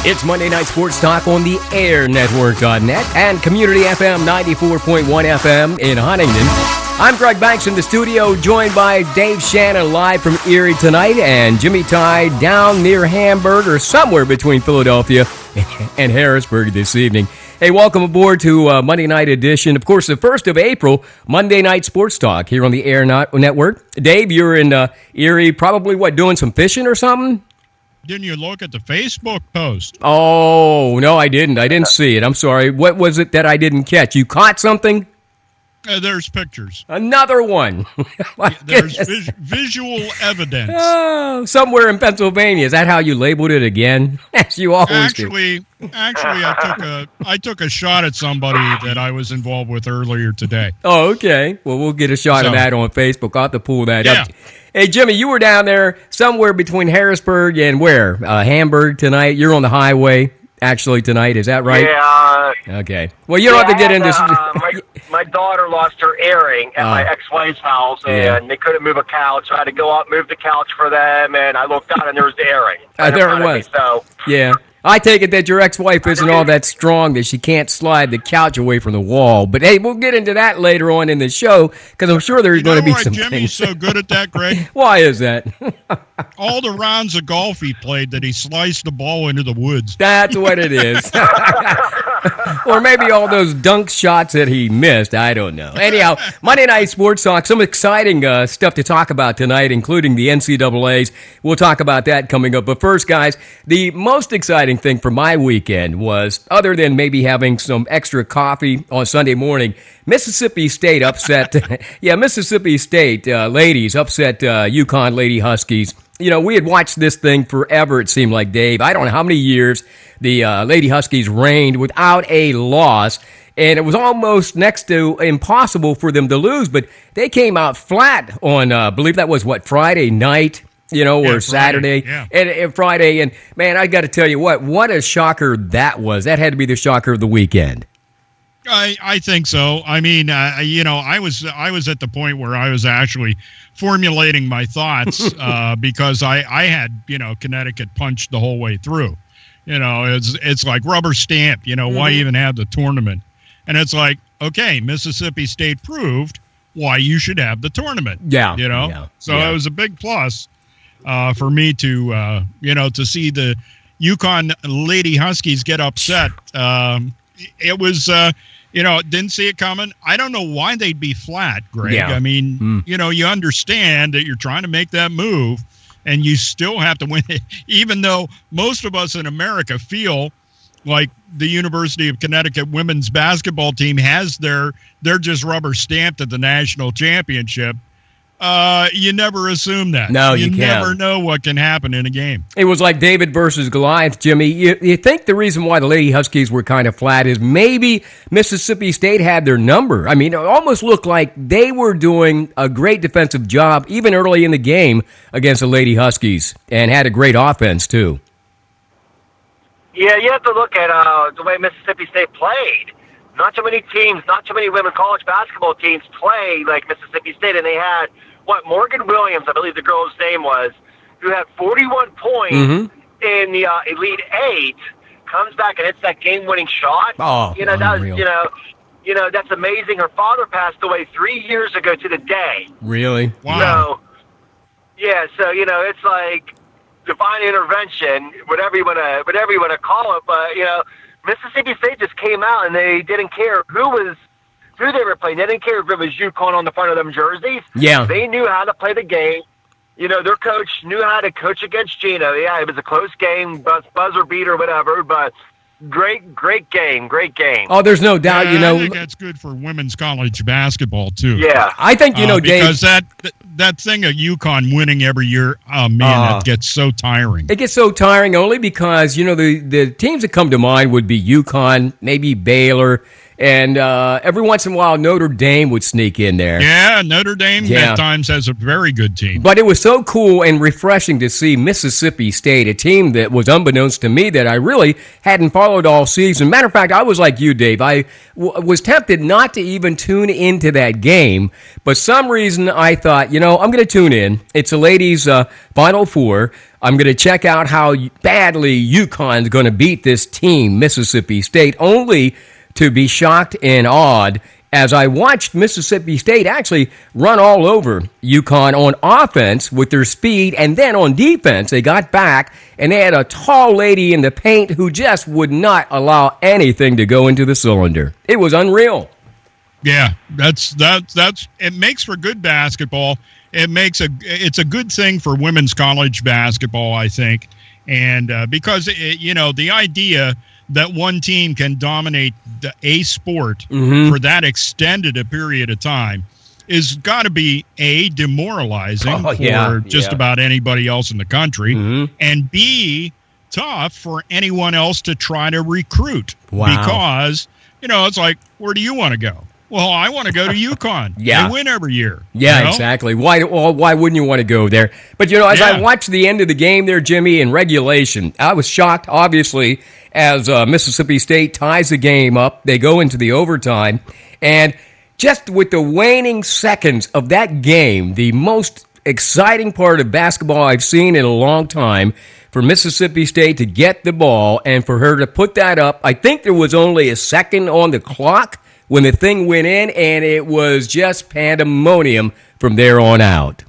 It's Monday Night Sports Talk on the A.I.R Network.net and Community FM 94.1 FM in Huntington. I'm Greg Banks in the studio, joined by Dave Shannon live from Erie tonight, and Jimmy Ty down near Hamburg or somewhere between Philadelphia and Harrisburg this evening. Hey, welcome aboard to Monday Night Edition. Of course, the 1st of April, Monday Night Sports Talk here on the A.I.R Network. Dave, you're in Erie, probably, doing some fishing or something? Didn't you look at the Facebook post? Oh, no, I didn't. I didn't see it. I'm sorry. What was it that I didn't catch? You caught something? There's pictures. Another one. There's visual evidence. Oh, somewhere in Pennsylvania. Is that how you labeled it again? As you always do. Actually, I took a shot at somebody that I was involved with earlier today. Oh, okay. Well, we'll get a shot of that on Facebook. I'll have to pull that up. Hey, Jimmy, you were down there somewhere between Harrisburg and where? Hamburg tonight. You're on the highway, actually, tonight. Is that right? Yeah. Okay. Well, you don't have to get into... my daughter lost her earring at my ex-wife's house, and they couldn't move a couch. So I had to go out, move the couch for them, and I looked out, and there was the earring. There it was. Yeah. I take it that your ex-wife isn't all that strong that she can't slide the couch away from the wall. But, hey, we'll get into that later on in the show because I'm sure there's going to be some Jimmy's things. So good at that, Greg? Why is that? All the rounds of golf he played that he sliced the ball into the woods. That's what it is. Or maybe all those dunk shots that he missed. I don't know. Anyhow, Monday Night Sports Talk, some exciting stuff to talk about tonight, including the NCAAs. We'll talk about that coming up. But first, guys, the most exciting thing for my weekend was, other than maybe having some extra coffee on Sunday morning, Mississippi State upset, Mississippi State ladies upset UConn Lady Huskies. You know, we had watched this thing forever, it seemed like, Dave. I don't know how many years the Lady Huskies reigned without a loss, and it was almost next to impossible for them to lose, but they came out flat on, I believe that was, Friday night? Or Saturday, and Friday. And, man, I got to tell you what a shocker that was. That had to be the shocker of the weekend. I think so. I mean, I was at the point where I was actually formulating my thoughts because I had, Connecticut punched the whole way through. It's like rubber stamp, why even have the tournament? And it's like, okay, Mississippi State proved why you should have the tournament. So it was a big plus. For me to, to see the UConn Lady Huskies get upset. It was, didn't see it coming. I don't know why they'd be flat, Greg. Yeah. I mean, you understand that you're trying to make that move, and you still have to win it, even though most of us in America feel like the University of Connecticut women's basketball team they're just rubber stamped at the national championship. You never assume that. No, you can't. You never know what can happen in a game. It was like David versus Goliath, Jimmy. You think the reason why the Lady Huskies were kind of flat is maybe Mississippi State had their number. I mean, it almost looked like they were doing a great defensive job even early in the game against the Lady Huskies and had a great offense, too. Yeah, you have to look at the way Mississippi State played. Not so many teams, not so many women college basketball teams play like Mississippi State, and they had Morgan Williams, I believe the girl's name was, who had 41 points in the Elite Eight, comes back and hits that game-winning shot. Oh, that's amazing. Her father passed away 3 years ago to the day. Really? Wow. So it's like divine intervention, whatever you want to call it. But Mississippi State just came out and they didn't care who they were playing. They didn't care if it was UConn on the front of them jerseys. Yeah. They knew how to play the game. Their coach knew how to coach against Gino. Yeah, it was a close game, buzzer beater, whatever, but great game. Oh, there's no doubt, I think that's good for women's college basketball, too. Yeah. I think, Dave... Because that thing of UConn winning every year, oh, man, that gets so tiring. It gets so tiring only because, the teams that come to mind would be UConn, maybe Baylor, And every once in a while, Notre Dame would sneak in there. Yeah, Notre Dame at times has a very good team. But it was so cool and refreshing to see Mississippi State, a team that was unbeknownst to me that I really hadn't followed all season. Matter of fact, I was like you, Dave. I was tempted not to even tune into that game. But some reason I thought, I'm going to tune in. It's a ladies' Final Four. I'm going to check out how badly UConn's going to beat this team, Mississippi State, only to be shocked and awed as I watched Mississippi State actually run all over UConn on offense with their speed, and then on defense, they got back, and they had a tall lady in the paint who just would not allow anything to go into the cylinder. It was unreal. Yeah, that's it makes for good basketball. It's a good thing for women's college basketball, I think, and because the idea that one team can dominate a sport for that extended a period of time is got to be A, demoralizing for just about anybody else in the country, and B, tough for anyone else to try to recruit. Wow. Because, it's like, where do you want to go? Well, I want to go to UConn. Yeah. They win every year. Yeah, exactly. Why wouldn't you want to go there? But, as I watched the end of the game there, Jimmy, in regulation, I was shocked, obviously, as Mississippi State ties the game up. They go into the overtime. And just with the waning seconds of that game, the most exciting part of basketball I've seen in a long time, for Mississippi State to get the ball and for her to put that up. I think there was only a second on the clock when the thing went in, and it was just pandemonium from there on out.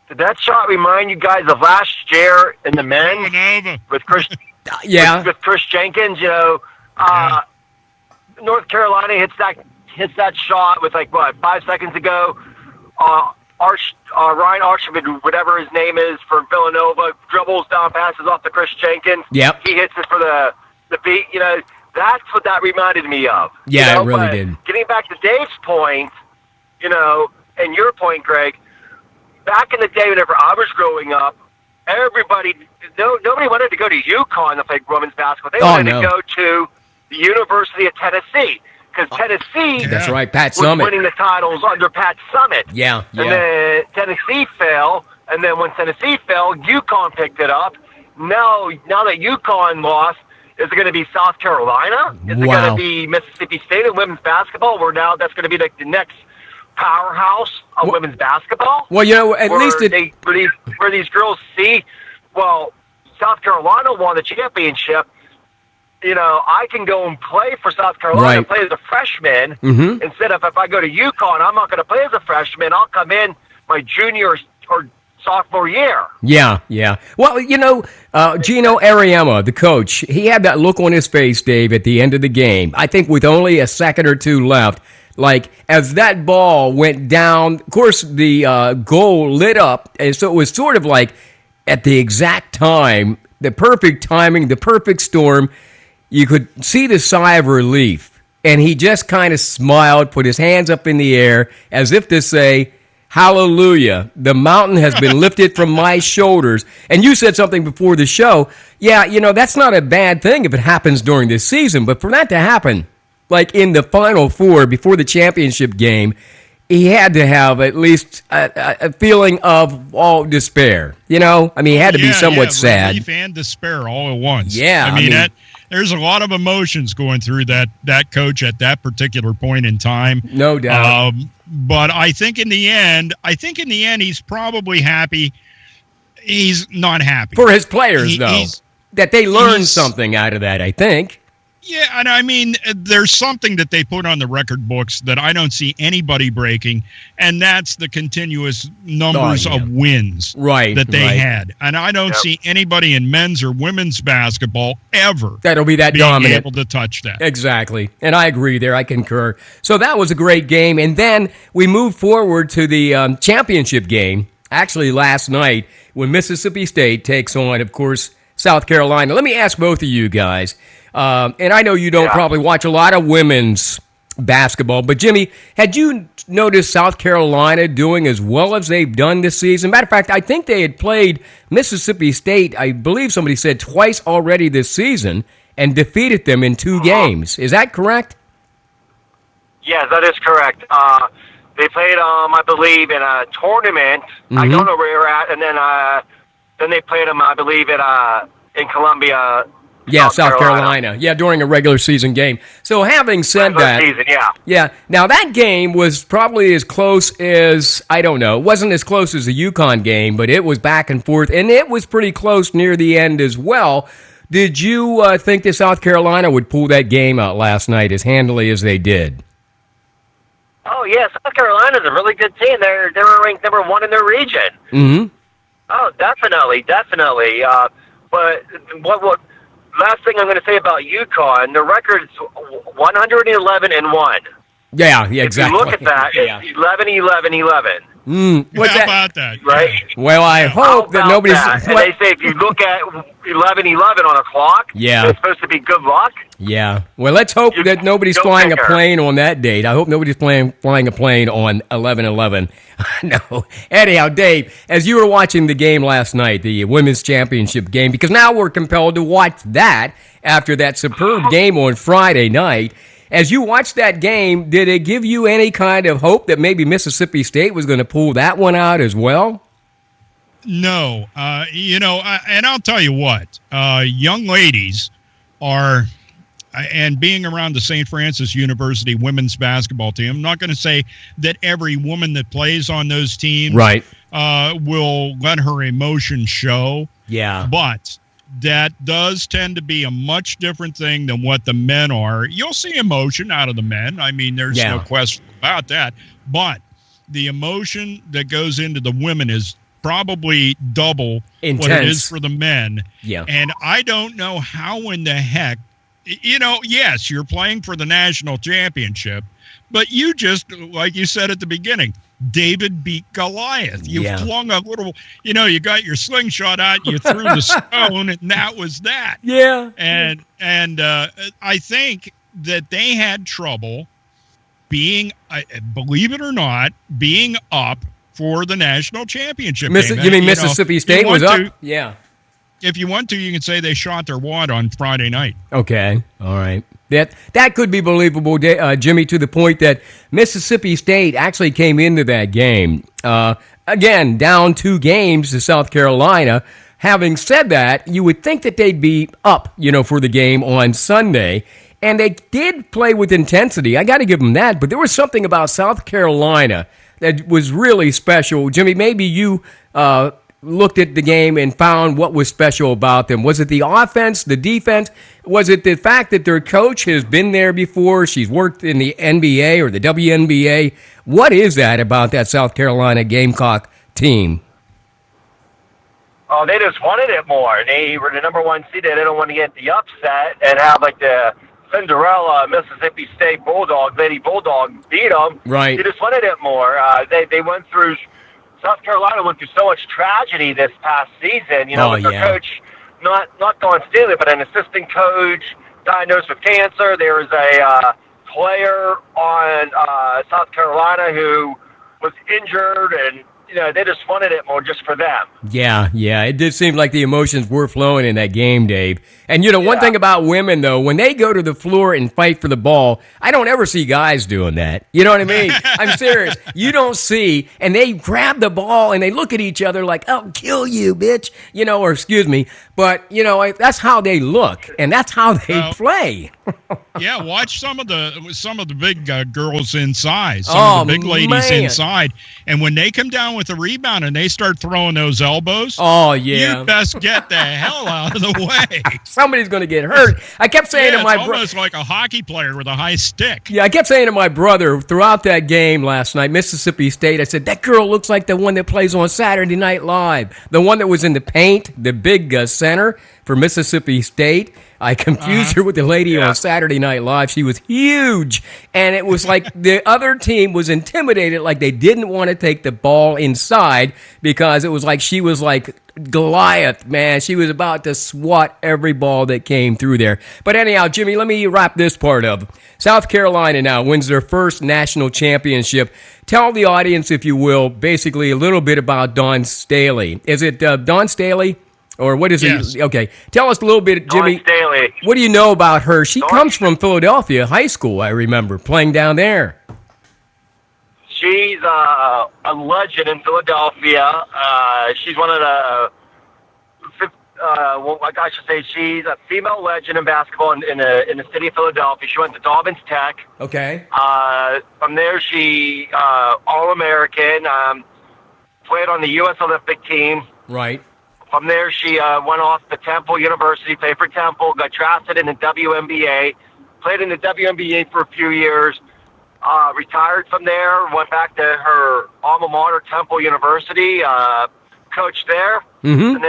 Did that shot remind you guys of last year in the men with Chris? With Chris Jenkins, North Carolina hits that shot with 5 seconds ago. Ryan Archibald, whatever his name is, for Villanova, dribbles down, passes off to Chris Jenkins. Yep. He hits it for the beat. That's what that reminded me of. Yeah, it really did. Getting back to Dave's point, and your point, Greg, back in the day whenever I was growing up, nobody wanted to go to UConn to play women's basketball. They wanted to go to the University of Tennessee, because Tennessee that's right, Pat was Summitt winning the titles under Pat Summitt. Yeah. And then Tennessee fell, and then when Tennessee fell, UConn picked it up. Now that UConn lost, is it going to be South Carolina? Is it going to be Mississippi State in women's basketball? Where now that's going to be the next powerhouse of women's basketball? Well, at least where these girls see, South Carolina won the championship. I can go and play for South Carolina and play as a freshman. Instead of if I go to UConn, I'm not going to play as a freshman. I'll come in my junior or sophomore year. Yeah. Well, Gino Ariema, the coach, he had that look on his face, Dave, at the end of the game. I think with only a second or two left, as that ball went down, of course, the goal lit up, and so it was sort of like at the exact time, the perfect timing, the perfect storm. You could see the sigh of relief, and he just kind of smiled, put his hands up in the air as if to say, hallelujah, the mountain has been lifted from my shoulders. And you said something before the show. Yeah, that's not a bad thing if it happens during this season, but for that to happen, in the Final Four before the championship game, he had to have at least a feeling of despair. He had to be somewhat sad. Relief and despair all at once. Yeah. I mean there's a lot of emotions going through that coach at that particular point in time. No doubt. But I think in the end, he's probably happy. He's not happy. For his players, that they learned something out of that, I think. Yeah, and I mean, there's something that they put on the record books that I don't see anybody breaking, and that's the continuous numbers of wins that they had. And I don't see anybody in men's or women's basketball ever that'll be that being dominant, able to touch that. Exactly. And I agree there. I concur. So that was a great game. And then we moved forward to the championship game, actually last night, when Mississippi State takes on, of course, South Carolina. Let me ask both of you guys. And I know you don't probably watch a lot of women's basketball, but Jimmy, had you noticed South Carolina doing as well as they've done this season? Matter of fact, I think they had played Mississippi State, I believe somebody said, twice already this season, and defeated them in 2 games. Is that correct? Yes, that is correct. They played, I believe, in a tournament. I don't know where you're at, and then they played them, I believe, in Columbia. Yeah, South Carolina. Yeah, during a regular season game. So having said that, season, yeah. Yeah. Now that game was probably as close as, I don't know, it wasn't as close as the UConn game, but it was back and forth, and it was pretty close near the end as well. Did you think that South Carolina would pull that game out last night as handily as they did? Oh, yeah, South Carolina's a really good team. They're ranked number 1 in their region. Mm-hmm. Oh, definitely. But what last thing I'm going to say about UConn, the record's 111-1. Yeah, exactly. If you look at that, it's 11-11-11. What's How about that? Right? Well, I hope that nobody's... That? And they say if you look at 11-11 on a clock, it's supposed to be good luck. Yeah. Well, let's hope that nobody's flying a plane on that date. I hope nobody's flying a plane on 11-11. No. Anyhow, Dave, as you were watching the game last night, the women's championship game, because now we're compelled to watch that after that superb game on Friday night. As you watched that game, did it give you any kind of hope that maybe Mississippi State was going to pull that one out as well? No. And I'll tell you what, young ladies are, and being around the St. Francis University women's basketball team, I'm not going to say that every woman that plays on those teams will let her emotion show. Yeah. But that does tend to be a much different thing than what the men are. You'll see emotion out of the men. I mean, there's no question about that. But the emotion that goes into the women is probably double intense what it is for the men. Yeah. And I don't know how in the heck, yes, you're playing for the national championship, but you just, like you said at the beginning, David beat Goliath. You flung a little, you got your slingshot out, you threw the stone, and that was that. Yeah. And I think that they had trouble being, believe it or not, being up for the national championship game. You mean Mississippi State was up? Yeah. If you want to, you can say they shot their wad on Friday night. Okay. All right. That could be believable, Jimmy, to the point that Mississippi State actually came into that game, again, down 2 games to South Carolina. Having said that, you would think that they'd be up, for the game on Sunday. And they did play with intensity. I got to give them that. But there was something about South Carolina that was really special. Jimmy, maybe you looked at the game and found what was special about them. Was it the offense, the defense? Was it the fact that their coach has been there before? She's worked in the NBA or the WNBA. What is that about that South Carolina Gamecock team? Oh, they just wanted it more. They were the number 1 seed. They didn't want to get the upset and have like the Cinderella Mississippi State Bulldog, Lady Bulldog, beat them. Right. They just wanted it more. They went through. South Carolina went through so much tragedy this past season, with their coach, not Dawn Staley, but an assistant coach diagnosed with cancer. There was a player on South Carolina who was injured, and they just wanted it more just for them. Yeah, it did seem like the emotions were flowing in that game, Dave. And one thing about women, though, when they go to the floor and fight for the ball, I don't ever see guys doing that. You know what I mean? I'm serious. You don't see, and they grab the ball and they look at each other like, "I'll kill you, bitch," or excuse me. But, that's how they look, and that's how they play. Yeah, watch some of the big girls inside, some of the big ladies inside. And when they come down with a rebound and they start throwing those elbows, you best get the hell out of the way. Somebody's going to get hurt. I kept saying to my brother, almost like a hockey player with a high stick. Yeah, I kept saying to my brother throughout that game last night, Mississippi State, I said, that girl looks like the one that plays on Saturday Night Live, the one that was in the paint, the big center for Mississippi State. I confused her with the lady on Saturday Night Live. She was huge. And it was like the other team was intimidated, like they didn't want to take the ball inside because it was like she was like Goliath, man. She was about to swat every ball that came through there. But anyhow, Jimmy, let me wrap this part up. South Carolina now wins their first national championship. Tell the audience, if you will, basically a little bit about Dawn Staley. Is it Dawn Staley? Or what is Yes. it? Okay. Tell us a little bit, Jimmy. Dawn Staley. What do you know about her? She Dawn- comes from Philadelphia High School, I remember, playing down there. She's a legend in Philadelphia. She's one of the, I should say, she's a female legend in basketball in the city of Philadelphia. She went to Dobbins Tech. Okay. From there, she All-American, played on the U.S. Olympic team. Right. From there, she went off to Temple University, played for Temple, got drafted in the WNBA, played in the WNBA for a few years. Retired from there, went back to her alma mater, Temple University, coached there, Mm-hmm.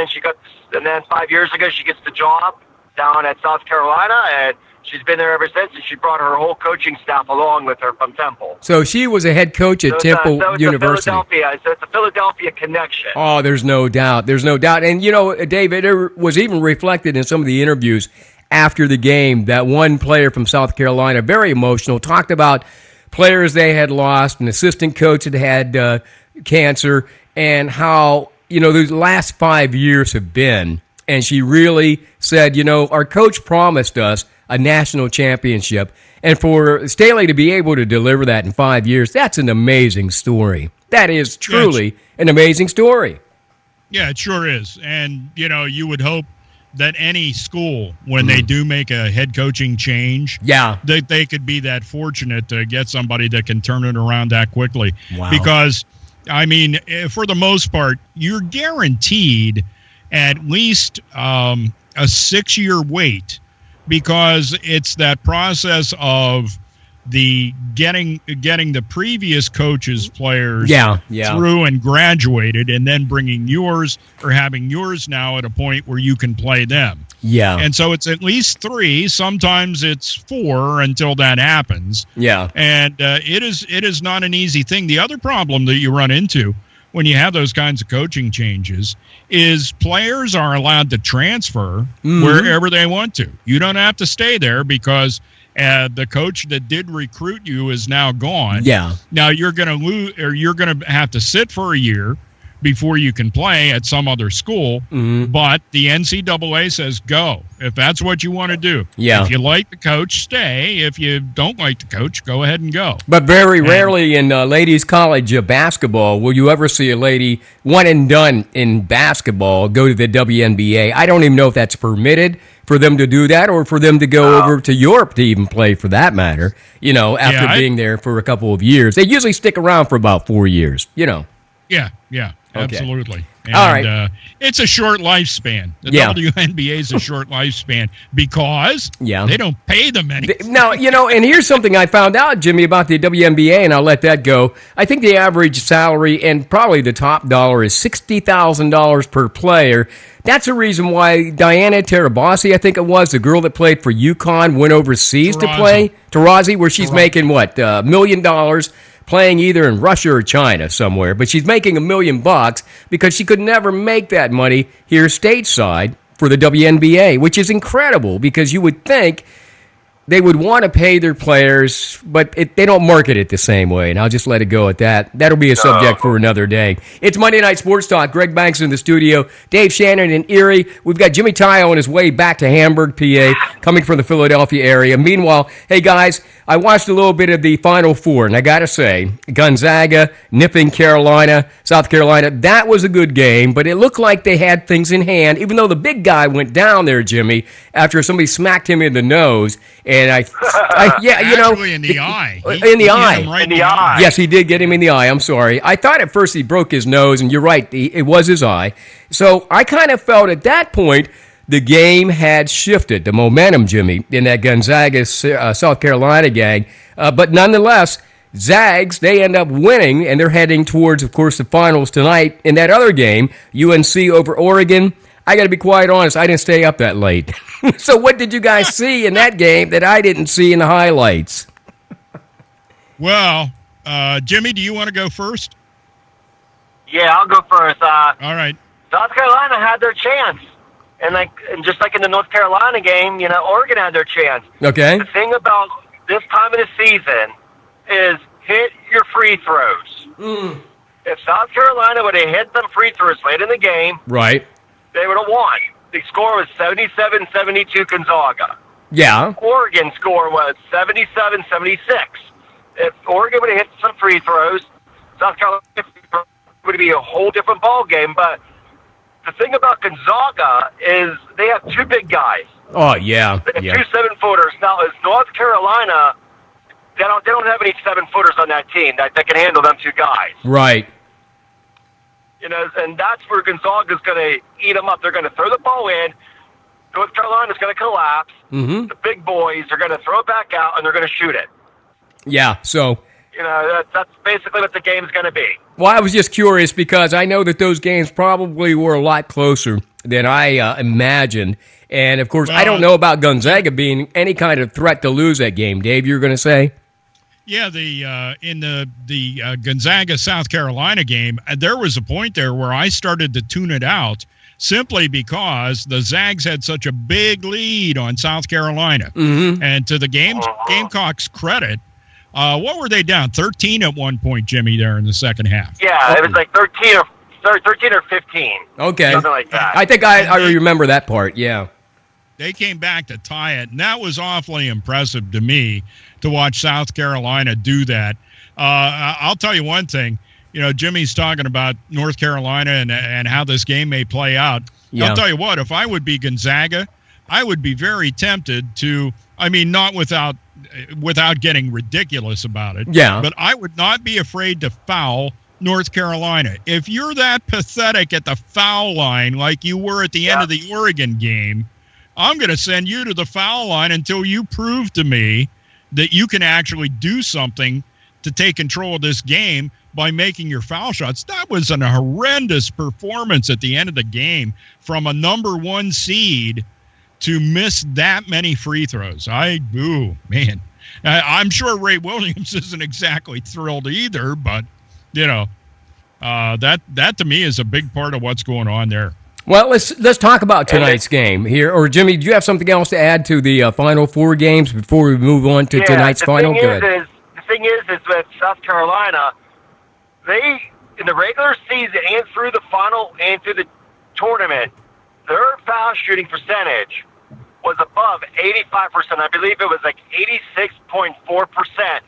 and then 5 years ago she gets the job down at South Carolina, and she's been there ever since. And she brought her whole coaching staff along with her from Temple. So she was a head coach at Temple University. It's a Philadelphia connection. Oh, there's no doubt. There's no doubt. And, you know, David, it was even reflected in some of the interviews after the game that one player from South Carolina, very emotional, talked about players they had lost, an assistant coach had had cancer, and how, you know, those last 5 years have been. And she really said, you know, our coach promised us a national championship. And for Staley to be able to deliver that in 5 years, that's an amazing story. That is truly an amazing story. Yeah, it sure is. And, you know, you would hope that any school, when they do make a head coaching change, that they could be that fortunate to get somebody that can turn it around that quickly. Wow. Because, I mean, for the most part, you're guaranteed at least a 6-year wait, because it's that process of the getting the previous coach's players through and graduated, and then bringing yours, or having yours now at a point where you can play them. Yeah. And so it's at least 3, sometimes it's 4 until that happens. Yeah. And it is not an easy thing. The other problem that you run into when you have those kinds of coaching changes is players are allowed to transfer wherever they want to. You don't have to stay there because the coach that did recruit you is now gone. Yeah. Now you're going to lose, or you're going to have to sit for a year before you can play at some other school. But the NCAA says go if that's what you want to do. Yeah. If you like the coach, stay. If you don't like the coach, go ahead and go. But very rarely in ladies' college basketball will you ever see a lady one and done in basketball go to the WNBA. I don't even know if that's permitted for them to do that, or for them to go over to Europe to even play, for that matter, you know, after being there for a couple of years. They usually stick around for about 4 years, you know. Yeah, Okay. absolutely. And, all right. It's a short lifespan. The WNBA is a short lifespan because they don't pay them anything. Now, you know, and here's something I found out, Jimmy, about the WNBA, and I'll let that go. I think the average salary and probably the top dollar is $60,000 per player. That's a reason why Diana Taurasi, I think it was, the girl that played for UConn, went overseas to play. Taurasi, where she's making, what, $1 million, playing either in Russia or China somewhere. But she's making $1 million because she could never make that money here stateside for the WNBA, which is incredible because you would think they would want to pay their players, but they don't market it the same way, and I'll just let it go at that. That'll be a subject for another day. It's Monday Night Sports Talk. Greg Banks in the studio, Dave Shannon in Erie. We've got Jimmy Tye on his way back to Hamburg, PA, coming from the Philadelphia area. Meanwhile, hey, guys, I watched a little bit of the Final Four, and I got to say, Gonzaga, nipping Carolina, South Carolina, that was a good game, but it looked like they had things in hand, even though the big guy went down there, Jimmy, after somebody smacked him in the nose. And you know, in the eye. In the eye. Right in the eye. Yes, he did get him in the eye. I'm sorry. I thought at first he broke his nose, and you're right, it was his eye. So I kind of felt at that point the game had shifted, the momentum, Jimmy, in that Gonzaga, South Carolina gang. But nonetheless, Zags, they end up winning, and they're heading towards, of course, the finals tonight. In that other game, UNC over Oregon, I got to be quite honest, I didn't stay up that late. So what did you guys see in that game that I didn't see in the highlights? Well, Jimmy, do you want to go first? Yeah, I'll go first. All right. South Carolina had their chance. And just like in the North Carolina game, you know, Oregon had their chance. Okay. The thing about this time of the season is hit your free throws. If South Carolina would have hit them free throws late in the game, right, they would have won. The score was 77-72 Gonzaga. Yeah. Oregon's score was 77-76. If Oregon would have hit some free throws, South Carolina would be a whole different ball game. But the thing about Gonzaga is they have two big guys. Oh, yeah. They have two 7-footers. Now, is North Carolina, they don't have any 7-footers on that team that can handle them two guys. Right. You know, and that's where Gonzaga's going to eat them up. They're going to throw the ball in. North Carolina's going to collapse. Mm-hmm. The big boys are going to throw it back out, and they're going to shoot it. Yeah, so... You know, that's basically what the game's going to be. Well, I was just curious because I know that those games probably were a lot closer than I imagined. And, of course, I don't know about Gonzaga being any kind of threat to lose that game. Dave, you were going to say? Yeah, in the Gonzaga South Carolina game, there was a point there where I started to tune it out simply because the Zags had such a big lead on South Carolina. Mm-hmm. And to the Gamecocks' credit, what were they down? 13 at one point, Jimmy, there in the second half. Yeah, it was like 13 or 15. Okay. Something like that. I think I remember that part, yeah. They came back to tie it, and that was awfully impressive to me to watch South Carolina do that. I'll tell you one thing. You know, Jimmy's talking about North Carolina and how this game may play out. Yeah. I'll tell you what, if I would be Gonzaga, I would be very tempted to, I mean, not without getting ridiculous about it, yeah. But I would not be afraid to foul North Carolina. If you're that pathetic at the foul line like you were at the end of the Oregon game, I'm going to send you to the foul line until you prove to me that you can actually do something to take control of this game by making your foul shots. That was a horrendous performance at the end of the game from a number one seed to miss that many free throws. Man. I'm sure Ray Williams isn't exactly thrilled either, but, you know, that to me is a big part of what's going on there. Well, let's talk about tonight's game here. Or, Jimmy, do you have something else to add to the Final Four games before we move on to tonight's final? The thing is with South Carolina, they, in the regular season and through the final and through the tournament, their foul shooting percentage was above 85%. I believe it was like 86.4%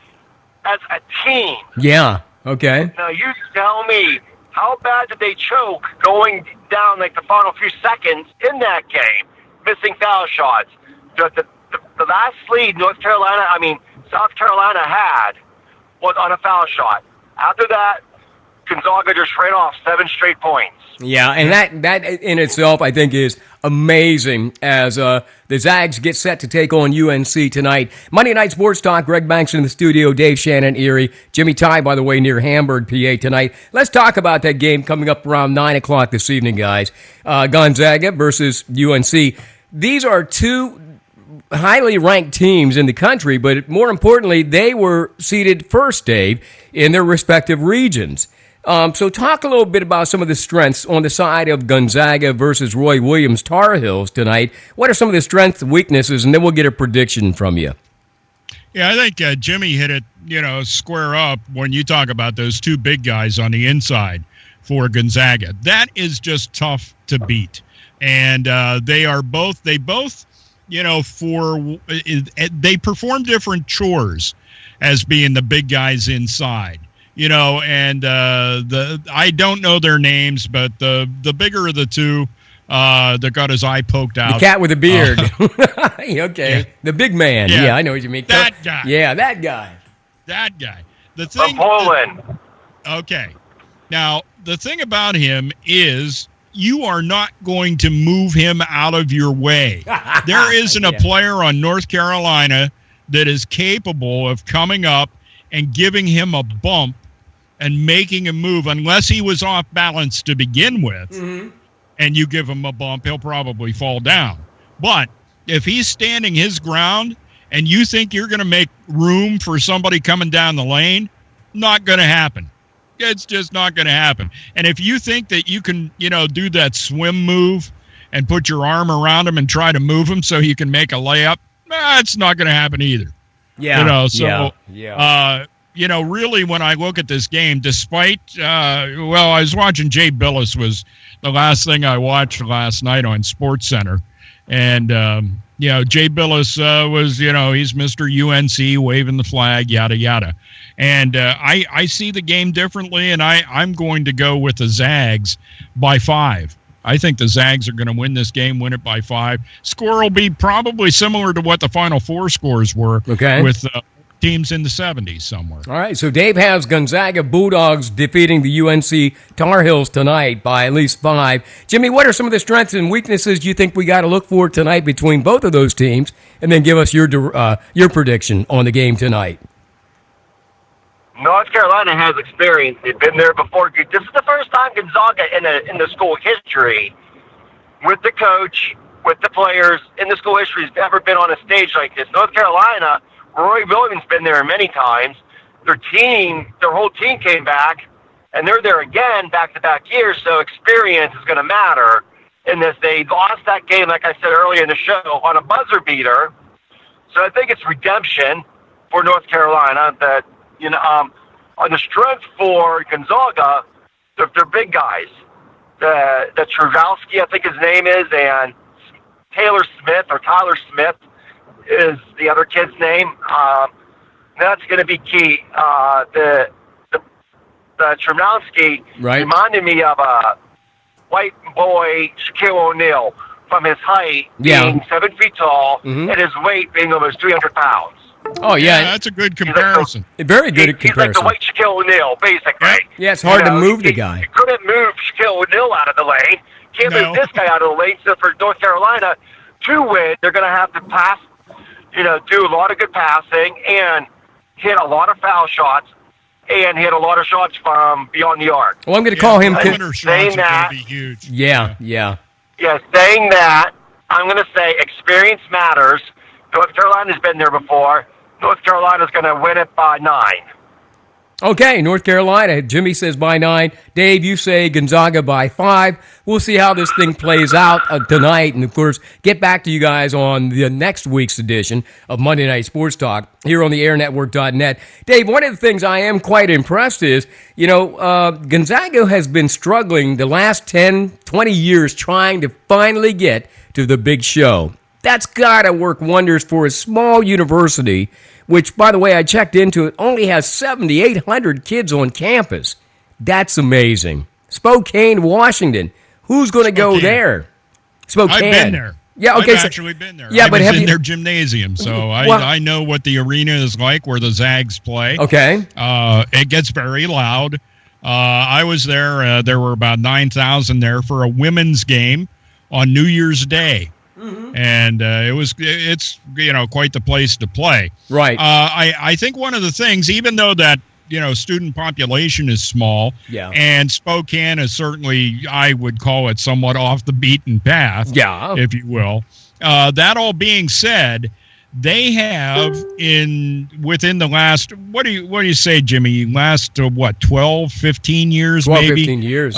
as a team. Yeah, okay. Now, you tell me, how bad did they choke going down like the final few seconds in that game, missing foul shots? The last lead South Carolina had was on a foul shot. After that, Gonzaga just ran off 7 straight points. Yeah, and that in itself, I think, is amazing as the Zags get set to take on UNC tonight. Monday Night Sports Talk, Greg Banks in the studio, Dave Shannon, Erie. Jimmy Ty, by the way, near Hamburg, PA tonight. Let's talk about that game coming up around 9 o'clock this evening, guys. Gonzaga versus UNC. These are two highly ranked teams in the country, but more importantly, they were seeded first, Dave, in their respective regions. So talk a little bit about some of the strengths on the side of Gonzaga versus Roy Williams Tar Heels tonight. What are some of the strengths and weaknesses, and then we'll get a prediction from you. Yeah, I think Jimmy hit it, square up when you talk about those two big guys on the inside for Gonzaga. That is just tough to beat. And they both, they perform different chores as being the big guys inside. I don't know their names, but the bigger of the two that got his eye poked out. The cat with the beard. Okay. Yeah. The big man. Yeah, I know what you mean. That guy. Yeah, that guy. That guy. The thing. Poland. Okay. Now, the thing about him is you are not going to move him out of your way. There isn't a player on North Carolina that is capable of coming up and giving him a bump and making him move, unless he was off balance to begin with, and you give him a bump, he'll probably fall down. But if he's standing his ground and you think you're going to make room for somebody coming down the lane, not going to happen. It's just not going to happen. And if you think that you can, do that swim move and put your arm around him and try to move him so you can make a layup, it's not going to happen either. Yeah. really when I look at this game, despite, I was watching Jay Billis was the last thing I watched last night on SportsCenter. And, Jay Billis was, he's Mr. UNC waving the flag, yada, yada. And I see the game differently, and I'm going to go with the Zags by 5. I think the Zags are going to win this game, win it by 5. Score will be probably similar to what the Final Four scores were with teams in the 70s somewhere. All right, so Dave has Gonzaga Bulldogs defeating the UNC Tar Heels tonight by at least 5. Jimmy, what are some of the strengths and weaknesses you think we got to look for tonight between both of those teams? And then give us your prediction on the game tonight. North Carolina has experience. They've been there before. This is the first time Gonzaga in the school history, with the coach, with the players, in the school history has ever been on a stage like this. North Carolina, Roy Williams been there many times. Their whole team came back, and they're there again back-to-back years, so experience is going to matter in this. They lost that game, like I said earlier in the show, on a buzzer beater. So I think it's redemption for North Carolina. That on the strength for Gonzaga, they're big guys. The Trudowski, I think his name is, and Tyler Smith is the other kid's name. That's going to be key. The Trudowski reminded me of a white boy, Shaquille O'Neal, from his height being 7 feet tall and his weight being almost 300 pounds. Oh, yeah. That's a good comparison. Very good comparison. He's like the white Shaquille O'Neal, basically. Yeah, it's hard to move the guy. You couldn't move Shaquille O'Neal out of the lane. Can't move this guy out of the lane. So for North Carolina to win, they're going to have to pass, do a lot of good passing and hit a lot of foul shots and hit a lot of shots from beyond the arc. Well, I'm going to call him. Saying that, be huge. Yeah. Saying that, I'm going to say experience matters. North Carolina's been there before. North Carolina's going to win it by 9. Okay, North Carolina. Jimmy says by 9. Dave, you say Gonzaga by 5. We'll see how this thing plays out tonight. And, of course, get back to you guys on the next week's edition of Monday Night Sports Talk here on the airnetwork.net. Dave, one of the things I am quite impressed is, Gonzaga has been struggling the last 10, 20 years trying to finally get to the big show. That's got to work wonders for a small university, which, by the way, I checked into it, only has 7,800 kids on campus. That's amazing. Spokane, Washington. Who's going to go there? Spokane. I've been there. Yeah, okay. I've actually been there. Yeah, I was in their gymnasium, so I know what the arena is like where the Zags play. Okay. It gets very loud. I was there. There were about 9,000 there for a women's game on New Year's Day. Mm-hmm. And it's quite the place to play. Right. I think one of the things, even though that student population is small, and Spokane is certainly, I would call it somewhat off the beaten path, if you will. That all being said, they have within the last what do you say, Jimmy? Last 12, 15 years, 12, maybe 15 years.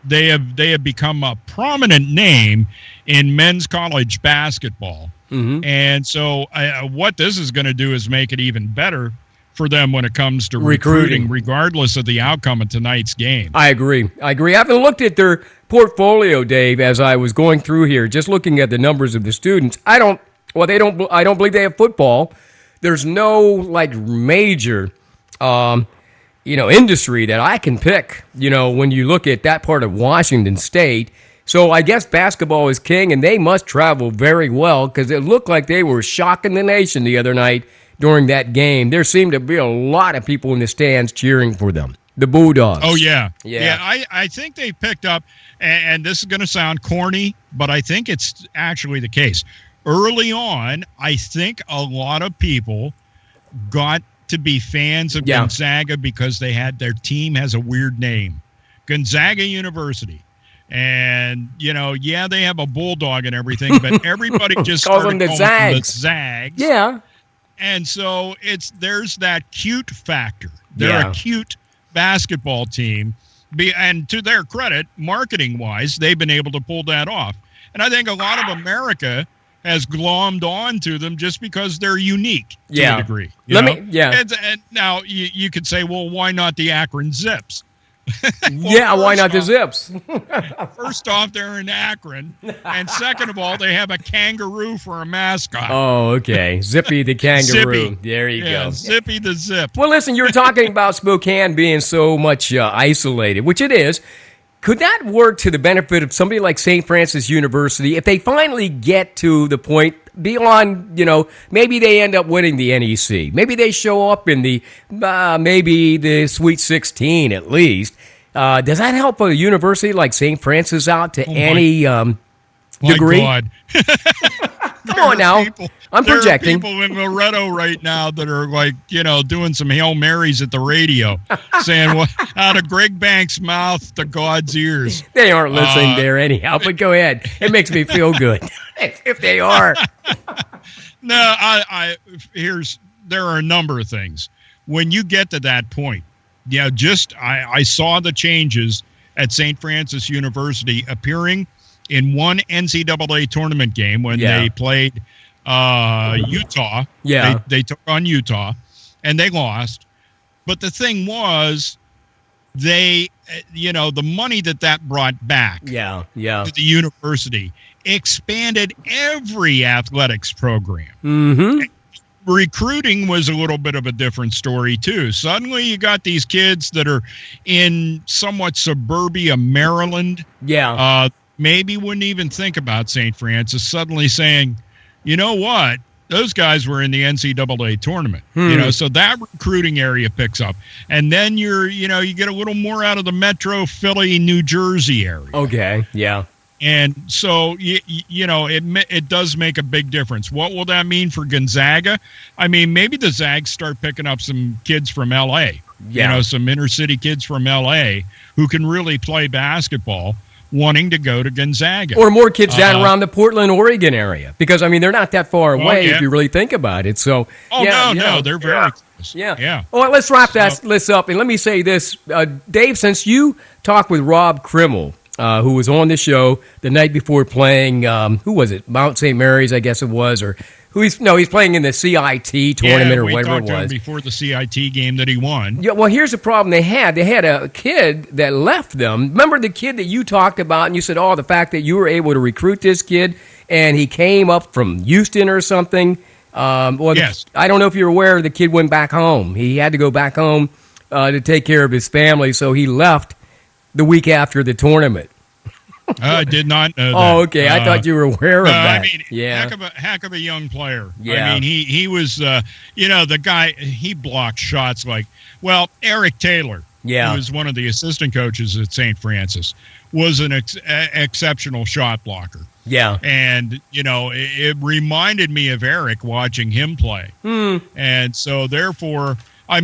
They have become a prominent name in men's college basketball. Mm-hmm. And so what this is going to do is make it even better for them when it comes to recruiting, regardless of the outcome of tonight's game. I agree. I haven't looked at their portfolio, Dave, as I was going through here, just looking at the numbers of the students. I don't believe they have football. There's no major industry that I can pick, when you look at that part of Washington State. So I guess basketball is king, and they must travel very well because it looked like they were shocking the nation the other night during that game. There seemed to be a lot of people in the stands cheering for them, the Bulldogs. Oh, yeah. I think they picked up, and this is going to sound corny, but I think it's actually the case. Early on, I think a lot of people got to be fans of Gonzaga because their team has a weird name, Gonzaga University. And, they have a bulldog and everything, but everybody just calls started them the Zags. The Zags. Yeah. And so there's that cute factor. They're a cute basketball team. And to their credit, marketing-wise, they've been able to pull that off. And I think a lot of America has glommed on to them just because they're unique to a degree. And now you could say, well, why not the Akron Zips? Why not the Zips? First off, they're in Akron, and second of all, they have a kangaroo for a mascot. Oh, okay. Zippy the kangaroo. Zippy. There you go. Zippy the Zip. Well, listen, you were talking about Spokane being so much isolated, which it is. Could that work to the benefit of somebody like St. Francis University if they finally get to the point beyond, maybe they end up winning the NEC. Maybe they show up in the, maybe the Sweet 16 at least. Does that help a university like St. Francis out to any degree? My God. Come on now. I'm projecting. There are people in Loretto right now that are doing some Hail Marys at the radio, saying out of Greg Banks' mouth to God's ears. They aren't listening there anyhow, but go ahead. It makes me feel good if they are. No, there are a number of things. When you get to that point, I saw the changes at St. Francis University appearing in one NCAA tournament game when they played Utah. Yeah. They took on Utah, and they lost. But the thing was, the money that brought back to the university expanded every athletics program. Mm-hmm. Recruiting was a little bit of a different story, too. Suddenly you got these kids that are in somewhat suburbia Maryland. Yeah. Maybe wouldn't even think about St. Francis, suddenly saying, you know what? Those guys were in the NCAA tournament. So that recruiting area picks up. And then you get a little more out of the metro Philly, New Jersey area. Okay, yeah. And so, it does make a big difference. What will that mean for Gonzaga? I mean, maybe the Zags start picking up some kids from L.A., some inner city kids from L.A. who can really play basketball, wanting to go to Gonzaga. Or more kids down around the Portland, Oregon area. Because, they're not that far away if you really think about it. So, no, they're very close. Yeah. Well, let's wrap this up. And let me say this. Dave, since you talked with Rob Krimmel, who was on the show the night before playing, who was it? Mount St. Mary's, I guess it was, or he's playing in the CIT tournament or whatever it was. We talked to him before the CIT game that he won. Yeah, well, here's the problem they had. They had a kid that left them. Remember the kid that you talked about, and you said, the fact that you were able to recruit this kid, and he came up from Houston or something. Yes. I don't know if you're aware, the kid went back home. He had to go back home to take care of his family, so he left the week after the tournament. I did not know that. Oh, okay. I thought you were aware of that. Heck of a young player. Yeah. He was, the guy, he blocked shots Eric Taylor, who was one of the assistant coaches at St. Francis, was an exceptional shot blocker. Yeah. And, it reminded me of Eric watching him play. And so, therefore, I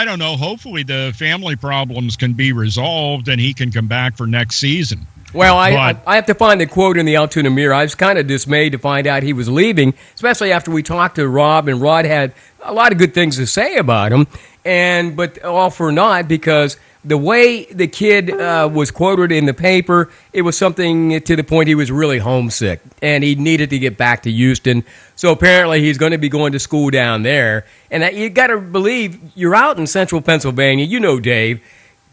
don't know, hopefully the family problems can be resolved and he can come back for next season. Well, I have to find the quote in the Altoona Mirror. I was kind of dismayed to find out he was leaving, especially after we talked to Rob, and Rod had a lot of good things to say about him, but all for naught, because the way the kid was quoted in the paper, it was something to the point he was really homesick, and he needed to get back to Houston. So apparently he's going to be going to school down there. And you got to believe, you're out in central Pennsylvania, Dave,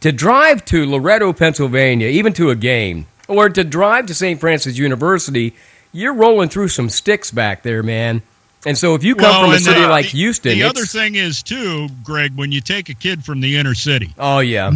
to drive to Loretto, Pennsylvania, even to a game, or to drive to St. Francis University, you're rolling through some sticks back there, man. And so if you come from a city like Houston... The other thing is, too, Greg, when you take a kid from the inner city... Oh, yeah.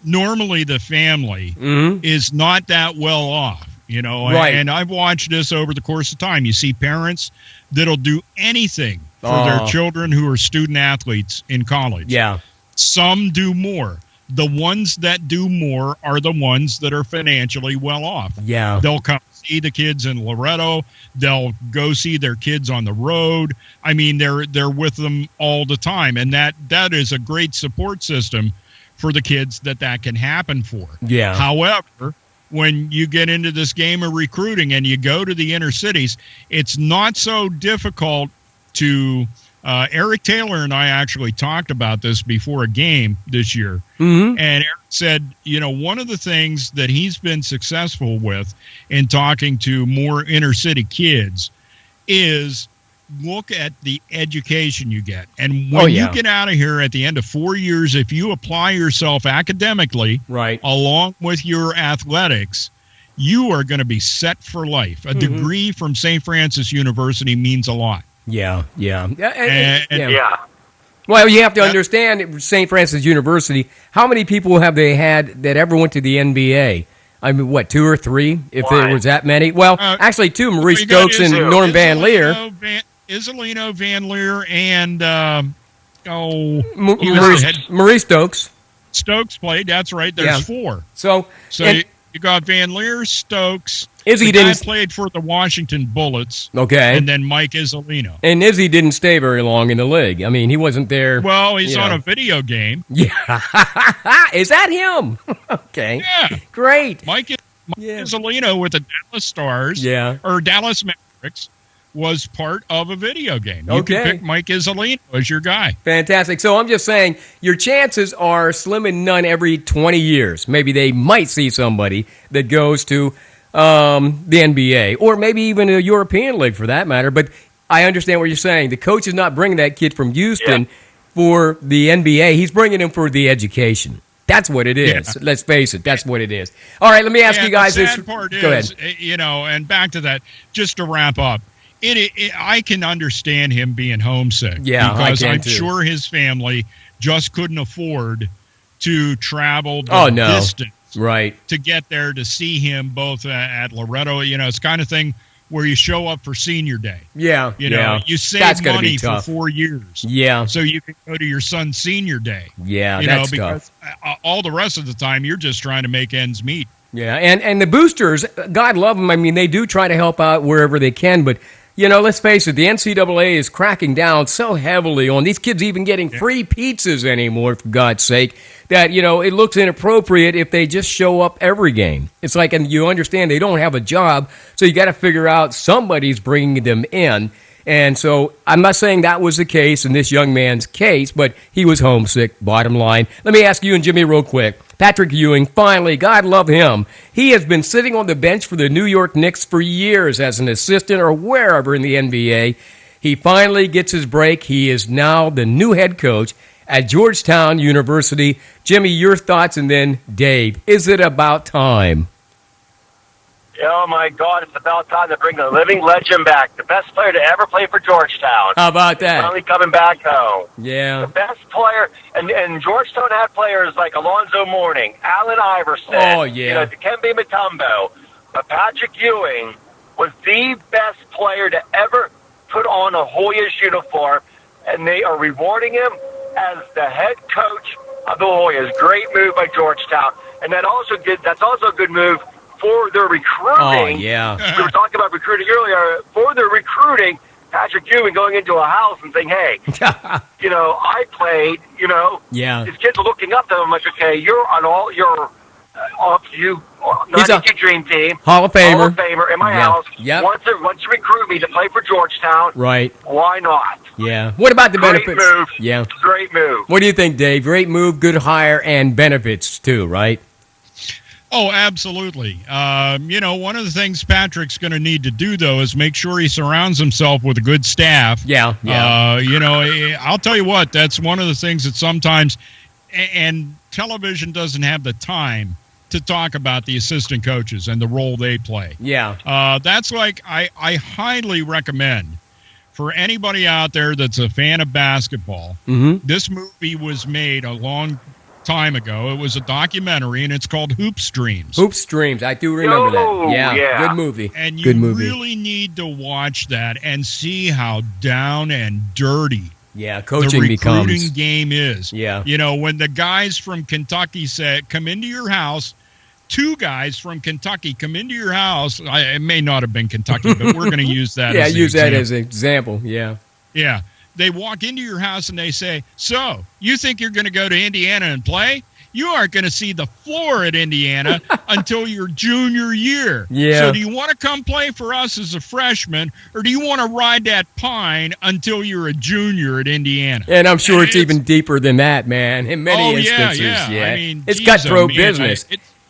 Normally the family is not that well off, Right. And I've watched this over the course of time. You see parents that'll do anything for their children who are student athletes in college. Yeah. Some do more. The ones that do more are the ones that are financially well off. Yeah. They'll come see the kids in Loretto. They'll go see their kids on the road. They're with them all the time. And that is a great support system for the kids that can happen for. Yeah. However, when you get into this game of recruiting and you go to the inner cities, it's not so difficult to... Eric Taylor and I actually talked about this before a game this year. And Eric said, one of the things that he's been successful with in talking to more inner city kids is look at the education you get. And when you get out of here at the end of 4 years, if you apply yourself academically along with your athletics, you are going to be set for life. A degree from St. Francis University means a lot. Yeah. Yeah. Well, you have to understand, St. Francis University, how many people have they had that ever went to the NBA? I mean, what, 2 or 3, if there was that many? Well, actually 2, Maurice Stokes and Norm Van Leer. Isolino, Van Leer, and Maurice Stokes. Stokes played, that's right, there's 4. So you got Van Leer, Stokes. Izzy played for the Washington Bullets. Okay. And then Mike Isolino. And Izzy didn't stay very long in the league. I mean, he wasn't there. Well, he's on a video game. Yeah. Is that him? Okay. Yeah. Great. Mike Isolino with the Dallas Stars. Or Dallas Mavericks was part of a video game. You can pick Mike Isolino as your guy. Fantastic. So I'm just saying, your chances are slim and none every 20 years. Maybe they might see somebody that goes to the NBA, or maybe even a European league for that matter. But I understand what you're saying. The coach is not bringing that kid from Houston for the NBA. He's bringing him for the education. That's what it is. Let's face it. That's what it is. All right, let me ask you guys the this. sad part Go ahead. And back to that, just to wrap up, I can understand him being homesick. Yeah, because I can I'm too. sure his family just couldn't afford to travel the distance. Right. To get there to see him both at Loretto. It's kind of thing where you show up for senior day. Yeah. You save money for 4 years. Yeah. So you can go to your son's senior day. Yeah, that's because tough. All the rest of the time you're just trying to make ends meet. Yeah, and the boosters, God love them. I mean, they do try to help out wherever they can, but let's face it, the NCAA is cracking down so heavily on these kids even getting free pizzas anymore, for God's sake, that, it looks inappropriate if they just show up every game. It's like, and you understand they don't have a job, so you got to figure out somebody's bringing them in. And so I'm not saying that was the case in this young man's case, but he was homesick, bottom line. Let me ask you and Jimmy real quick. Patrick Ewing, finally, God love him. He has been sitting on the bench for the New York Knicks for years as an assistant or wherever in the NBA. He finally gets his break. He is now the new head coach at Georgetown University. Jimmy, your thoughts, and then Dave. Is it about time? Oh, my God, it's about time to bring the living legend back. The best player to ever play for Georgetown. How about that? Finally coming back home. Yeah. The best player, and Georgetown had players like Alonzo Mourning, Allen Iverson, Dikembe Mutombo. But Patrick Ewing was the best player to ever put on a Hoyas uniform, and they are rewarding him as the head coach of the Hoyas. Great move by Georgetown. And that's also a good move for their recruiting. Oh, yeah. We were talking about recruiting earlier. For their recruiting, Patrick Ewing going into a house and saying, hey, I played, Yeah. These kids are looking up to him like, okay, you're on all, you're off you, 92 Dream Team. Hall of Famer. Hall of Famer in my house. Yep. Once you recruit me to play for Georgetown, right? Why not? Yeah. What about the benefits? Great move. Yeah. Great move. What do you think, Dave? Great move, good hire, and benefits too, right? Oh, absolutely. One of the things Patrick's going to need to do, though, is make sure he surrounds himself with a good staff. Yeah. I'll tell you what, that's one of the things that sometimes, and television doesn't have the time to talk about the assistant coaches and the role they play. Yeah. That's like, I highly recommend for anybody out there that's a fan of basketball, this movie was made a long time ago. It was a documentary, and it's called Hoop Streams. Hoop Streams. I do remember that. Yeah. Good movie. And you really need to watch that and see how down and dirty coaching the becomes. recruiting game is. Yeah. When the guys from Kentucky said, come into your house, 2 guys from Kentucky come into your house. It may not have been Kentucky, but we're going to use that as that as an example. Yeah. Yeah. They walk into your house and they say, so, you think you're going to go to Indiana and play? You aren't going to see the floor at Indiana until your junior year. Yeah. So do you want to come play for us as a freshman, or do you want to ride that pine until you're a junior at Indiana? And I'm sure it's even deeper than that, man, in many instances. Yeah. I mean, it's cutthroat business.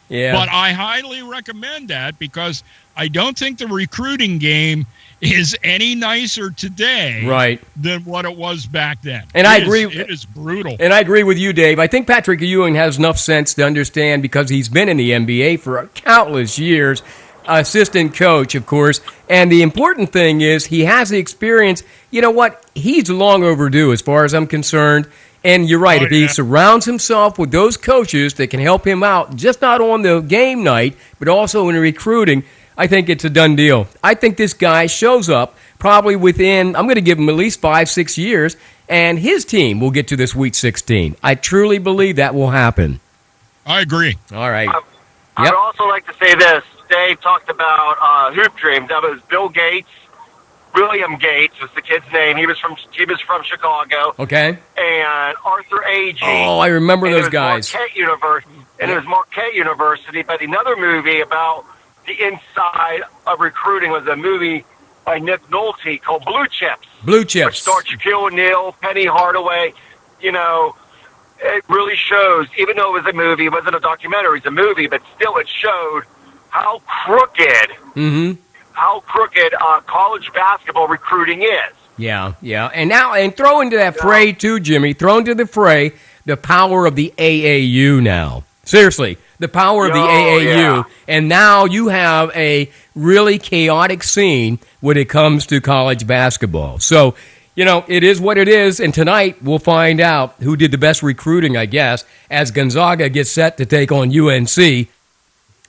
But I highly recommend that because I don't think the recruiting game is any nicer today right. than what it was back then. And I agree. It is brutal. And I agree with you, Dave. I think Patrick Ewing has enough sense to understand, because he's been in the NBA for countless years, assistant coach, of course. And the important thing is he has the experience. You know what? He's long overdue as far as I'm concerned. And you're right. If he surrounds himself with those coaches that can help him out, just not on the game night, but also in recruiting, I think it's a done deal. I think this guy shows up probably within, I'm going to give him at least 5-6 years, and his team will get to the Sweet 16. I truly believe that will happen. I agree. All right. I would also like to say this. Dave talked about hoop dreams. That was Bill Gates. William Gates was the kid's name. He was from Chicago. Okay. And Arthur Agee. Oh, I remember those guys. It was Marquette University. But another movie about the inside of recruiting was a movie by Nick Nolte called Blue Chips. Blue Chips. Which starred Shaquille O'Neal, Penny Hardaway. You know, it really shows, even though it was a movie, it wasn't a documentary, it was a movie, but still it showed how crooked college basketball recruiting is. Yeah. And throw into that fray too, Jimmy. Throw into the fray the power of the AAU now. Seriously, the power of the AAU. Yeah. And now you have a really chaotic scene when it comes to college basketball. So, you know, it is what it is. And tonight we'll find out who did the best recruiting, I guess, as Gonzaga gets set to take on UNC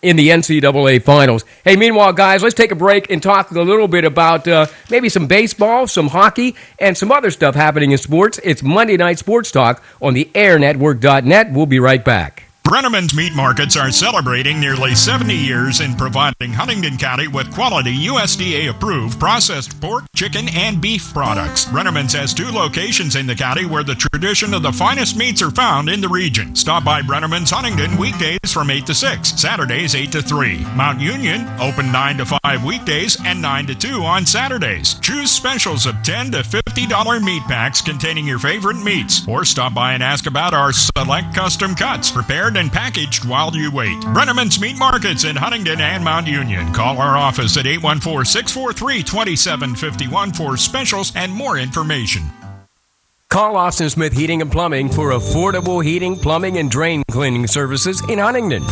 in the NCAA finals. Hey, meanwhile, guys, let's take a break and talk a little bit about maybe some baseball, some hockey, and some other stuff happening in sports. It's Monday Night Sports Talk on the AIRnetwork.net. We'll be right back. Brenneman's Meat Markets are celebrating nearly 70 years in providing Huntingdon County with quality USDA-approved processed pork, chicken, and beef products. Brenneman's has 2 locations in the county where the tradition of the finest meats are found in the region. Stop by Brenneman's Huntingdon weekdays from 8 to 6, Saturdays 8 to 3. Mount Union, open 9 to 5 weekdays and 9 to 2 on Saturdays. Choose specials of $10 to $50 meat packs containing your favorite meats. Or stop by and ask about our select custom cuts, prepared and packaged while you wait. Brenneman's Meat Markets in Huntingdon and Mount Union. Call our office at 814-643-2751 for specials and more information. Call Austin Smith Heating and Plumbing for affordable heating, plumbing, and drain cleaning services in Huntingdon.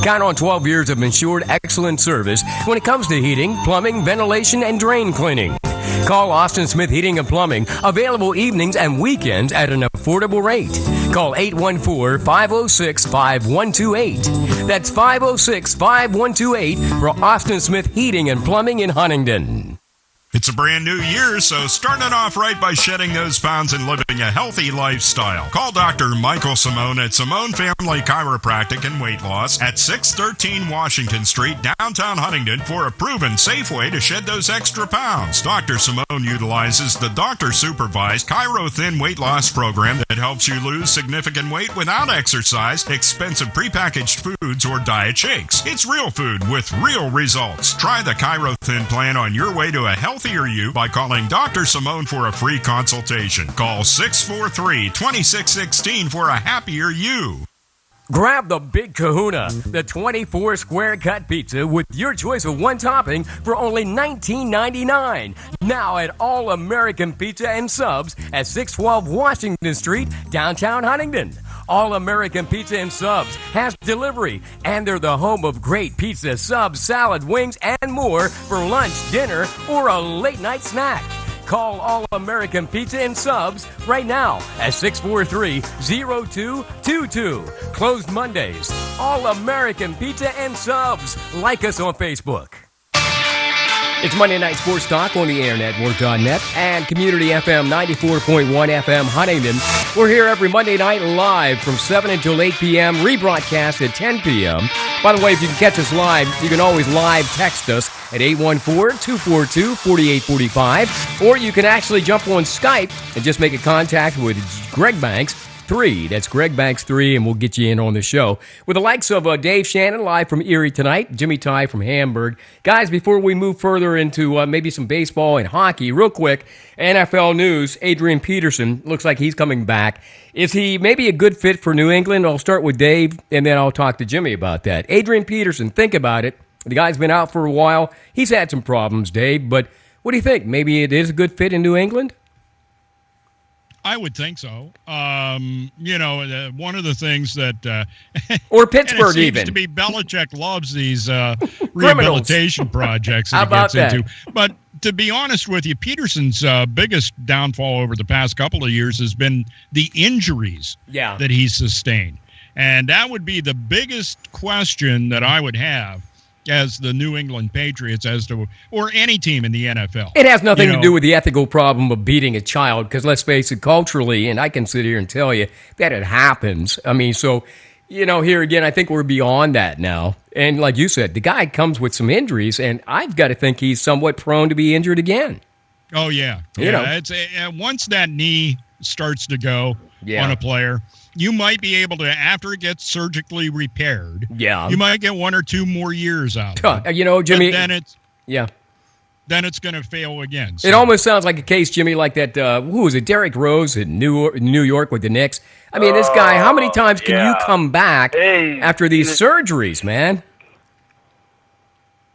Count on 12 years of ensured excellent service when it comes to heating, plumbing, ventilation, and drain cleaning. Call Austin Smith Heating and Plumbing, available evenings and weekends at an affordable rate. Call 814-506-5128. That's 506-5128 for Austin Smith Heating and Plumbing in Huntingdon. It's a brand new year, so start it off right by shedding those pounds and living a healthy lifestyle. Call Dr. Michael Simone at Simone Family Chiropractic and Weight Loss at 613 Washington Street, downtown Huntingdon, for a proven safe way to shed those extra pounds. Dr. Simone utilizes the doctor-supervised Chiro Thin weight loss program that helps you lose significant weight without exercise, expensive prepackaged foods, or diet shakes. It's real food with real results. Try the Chiro Thin plan on your way to a healthier you by calling Dr. Simone for a free consultation. Call 643-2616 for a happier you. Grab the Big Kahuna, the 24 square cut pizza with your choice of one topping for only $19.99. Now at All American Pizza and Subs at 612 Washington Street, downtown Huntingdon. All American Pizza and Subs has delivery, and they're the home of great pizza, subs, salad, wings, and more for lunch, dinner, or a late night snack. Call All American Pizza and Subs right now at 643-0222. Closed Mondays. All American Pizza and Subs. Like us on Facebook. It's Monday Night Sports Talk on the AIRnetwork.net and Community FM 94.1 FM Huntingdon. We're here every Monday night live from 7 until 8 p.m., rebroadcast at 10 p.m. By the way, if you can catch us live, you can always live text us at 814-242-4845, or you can actually jump on Skype and just make a contact with Greg Banks 3. That's Greg Banks 3, and we'll get you in on the show. With the likes of Dave Shannon live from Erie tonight, Jimmy Ty from Hamburg. Guys, before we move further into maybe some baseball and hockey, real quick, NFL news, Adrian Peterson, looks like he's coming back. Is he maybe a good fit for New England? I'll start with Dave, and then I'll talk to Jimmy about that. Adrian Peterson, think about it. The guy's been out for a while. He's had some problems, Dave, but What do you think? Maybe it is a good fit in New England? I would think so. One of the things that or Pittsburgh and it seems even to be Belichick loves these rehabilitation projects that How he gets about into. But to be honest with you, Peterson's biggest downfall over the past couple of years has been the injuries that he's sustained, and that would be the biggest question that I would have as the New England Patriots, or any team in the NFL. It has nothing to do with the ethical problem of beating a child, because let's face it, culturally, and I can sit here and tell you that it happens. I mean, so, here again, I think we're beyond that now. And like you said, the guy comes with some injuries, and I've got to think he's somewhat prone to be injured again. Oh, yeah. It's once that knee starts to go on a player, you might be able to, after it gets surgically repaired, you might get 1 or 2 more years out of it. Jimmy. But then it's going to fail again. So. It almost sounds like a case, Jimmy, like that, who was it, Derrick Rose in New York with the Knicks. I mean, this guy, how many times can you come back after these surgeries, man?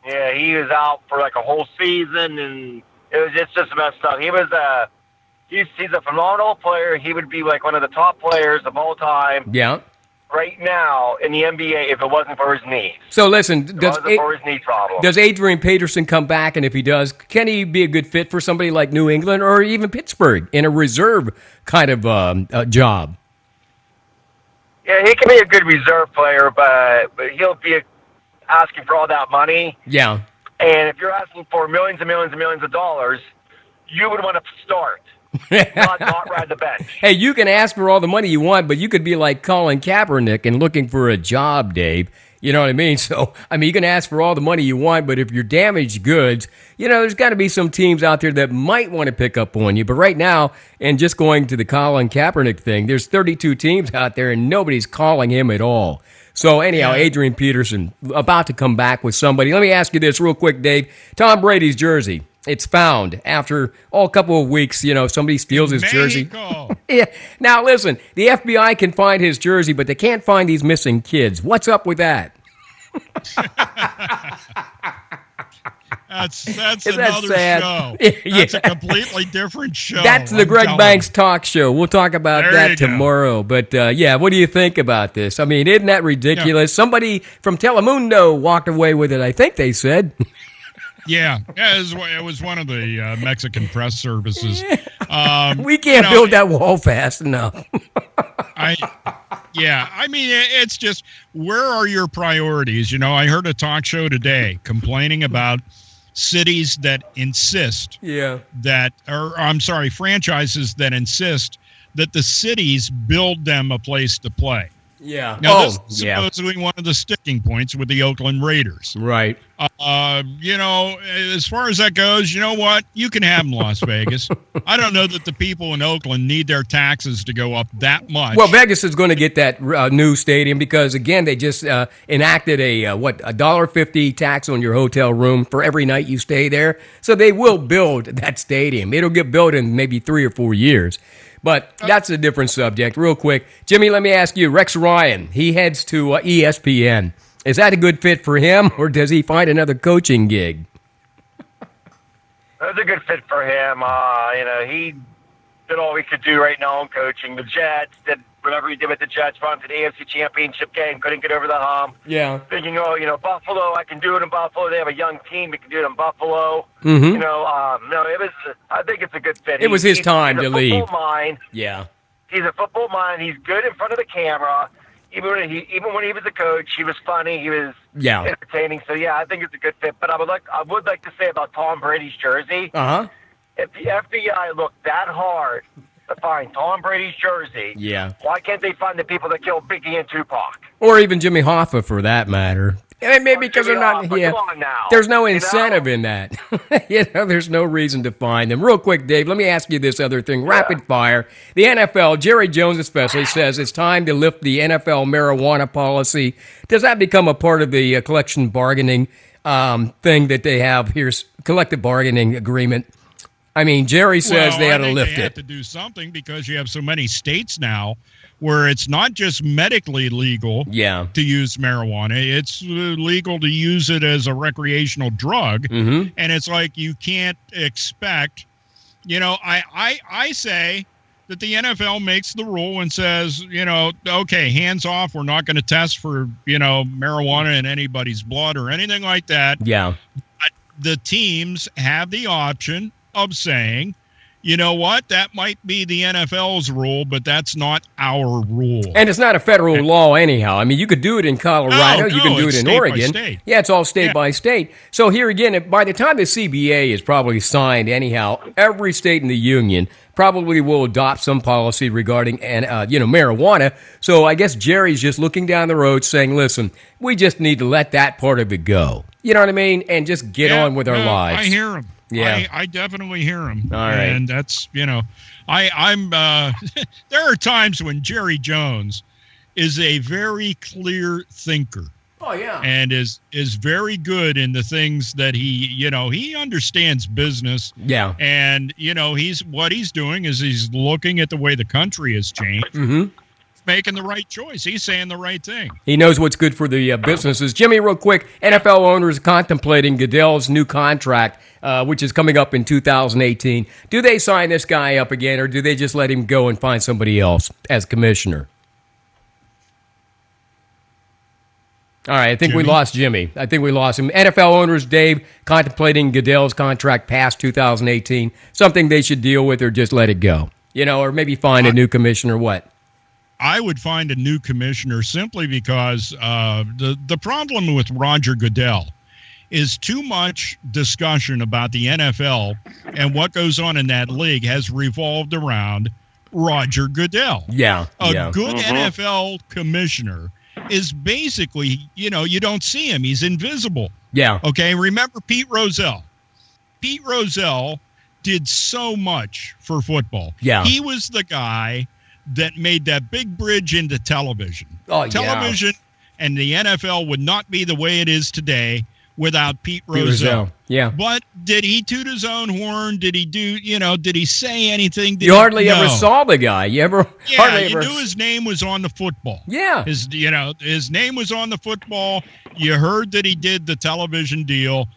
Yeah, he was out for like a whole season, and it's just messed up. He's a phenomenal player. He would be like one of the top players of all time. Yeah. Right now in the NBA, if it wasn't for his knee. So listen, for his knee problem. Does Adrian Peterson come back? And if he does, can he be a good fit for somebody like New England or even Pittsburgh in a reserve kind of job? Yeah, he can be a good reserve player, but he'll be asking for all that money. Yeah. And if you're asking for millions and millions and millions of dollars, you would want to start. not ride the bench. Hey, you can ask for all the money you want, but you could be like Colin Kaepernick and looking for a job, Dave. You know what I mean? So, you can ask for all the money you want, but if you're damaged goods, there's got to be some teams out there that might want to pick up on you. But right now, and just going to the Colin Kaepernick thing, there's 32 teams out there, and nobody's calling him at all. So anyhow, Adrian Peterson about to come back with somebody. Let me ask you this real quick, Dave. Tom Brady's jersey. It's found after a couple of weeks. Somebody steals his jersey. Yeah. Now listen, the FBI can find his jersey, but they can't find these missing kids. What's up with that? That's another show. That's a completely different show. That's the Greg Banks talk show. We'll talk about that tomorrow. But what do you think about this? I mean, isn't that ridiculous? Somebody from Telemundo walked away with it, I think they said. Yeah, it was one of the Mexican press services. We can't build that wall fast enough. It's just, where are your priorities? I heard a talk show today complaining about cities that insist franchises that insist that the cities build them a place to play. Yeah. Now, this is supposedly one of the sticking points with the Oakland Raiders. Right. As far as that goes, you know what? You can have them, Las Vegas. I don't know that the people in Oakland need their taxes to go up that much. Well, Vegas is going to get that new stadium because, again, they just enacted a $1.50 tax on your hotel room for every night you stay there. So they will build that stadium. It'll get built in maybe 3 or 4 years. But that's a different subject. Real quick, Jimmy, let me ask you, Rex Ryan, he heads to ESPN. Is that a good fit for him, or does he find another coaching gig? That's a good fit for him. He did all he could do right now in coaching. The Jets did whatever he did with the Jets, run to the AFC Championship game, couldn't get over the hump. Yeah. Thinking, Buffalo, I can do it in Buffalo. They have a young team, we can do it in Buffalo. Mm-hmm. I think it's a good fit. It was his time to leave. He's a football mind. Yeah. He's a football mind. He's good in front of the camera. Even when he was a coach, he was funny. He was entertaining. So I think it's a good fit. But I would like to say about Tom Brady's jersey. If the FBI looked that hard to find Tom Brady's jersey, why can't they find the people that killed Biggie and Tupac? Or even Jimmy Hoffa, for that matter. Maybe because they're not. Come on now. There's no incentive in that. There's no reason to find them. Real quick, Dave, let me ask you this other thing. Rapid fire. The NFL, Jerry Jones especially, says it's time to lift the NFL marijuana policy. Does that become a part of the collection bargaining thing that they have here, collective bargaining agreement? I mean, Jerry says they ought to lift it. They have to do something because you have so many states now where it's not just medically legal to use marijuana. It's legal to use it as a recreational drug. Mm-hmm. And it's like you can't expect, I say that the NFL makes the rule and says, okay, hands off. We're not going to test for, marijuana in anybody's blood or anything like that. Yeah. But the teams have the option of saying, you know what? That might be the NFL's rule, but that's not our rule. And it's not a federal law anyhow. I mean, you could do it in Colorado. You can do it in Oregon. Yeah, it's all state by state. So here again, by the time the CBA is probably signed anyhow, every state in the union probably will adopt some policy regarding marijuana. So I guess Jerry's just looking down the road saying, listen, we just need to let that part of it go. You know what I mean? And just get on with our lives. I hear him. Yeah, I definitely hear him. All right. And that's, I'm there are times when Jerry Jones is a very clear thinker. Oh, yeah. And is very good in the things that he understands business. Yeah. And, what he's doing is he's looking at the way the country has changed. Mm-hmm. Making the right choice. He's saying the right thing. He knows what's good for the businesses. Jimmy, real quick, NFL owners contemplating Goodell's new contract, which is coming up in 2018. Do they sign this guy up again, or do they just let him go and find somebody else as commissioner? All right, I think we lost Jimmy. I think we lost him. NFL owners, Dave, contemplating Goodell's contract past 2018. Something they should deal with or just let it go? Or maybe find a new commissioner, what? I would find a new commissioner simply because the problem with Roger Goodell is too much discussion about the NFL and what goes on in that league has revolved around Roger Goodell. Yeah. A good NFL commissioner is basically, you don't see him. He's invisible. Yeah. Okay, remember Pete Rozelle. Pete Rozelle did so much for football. Yeah. He was the guy that made that big bridge into television. Television and the NFL would not be the way it is today without Pete Rozelle. Yeah. But did he toot his own horn? Did he did he say anything? You hardly ever saw the guy. You knew his name was on the football. Yeah. His name was on the football. You heard that he did the television deal.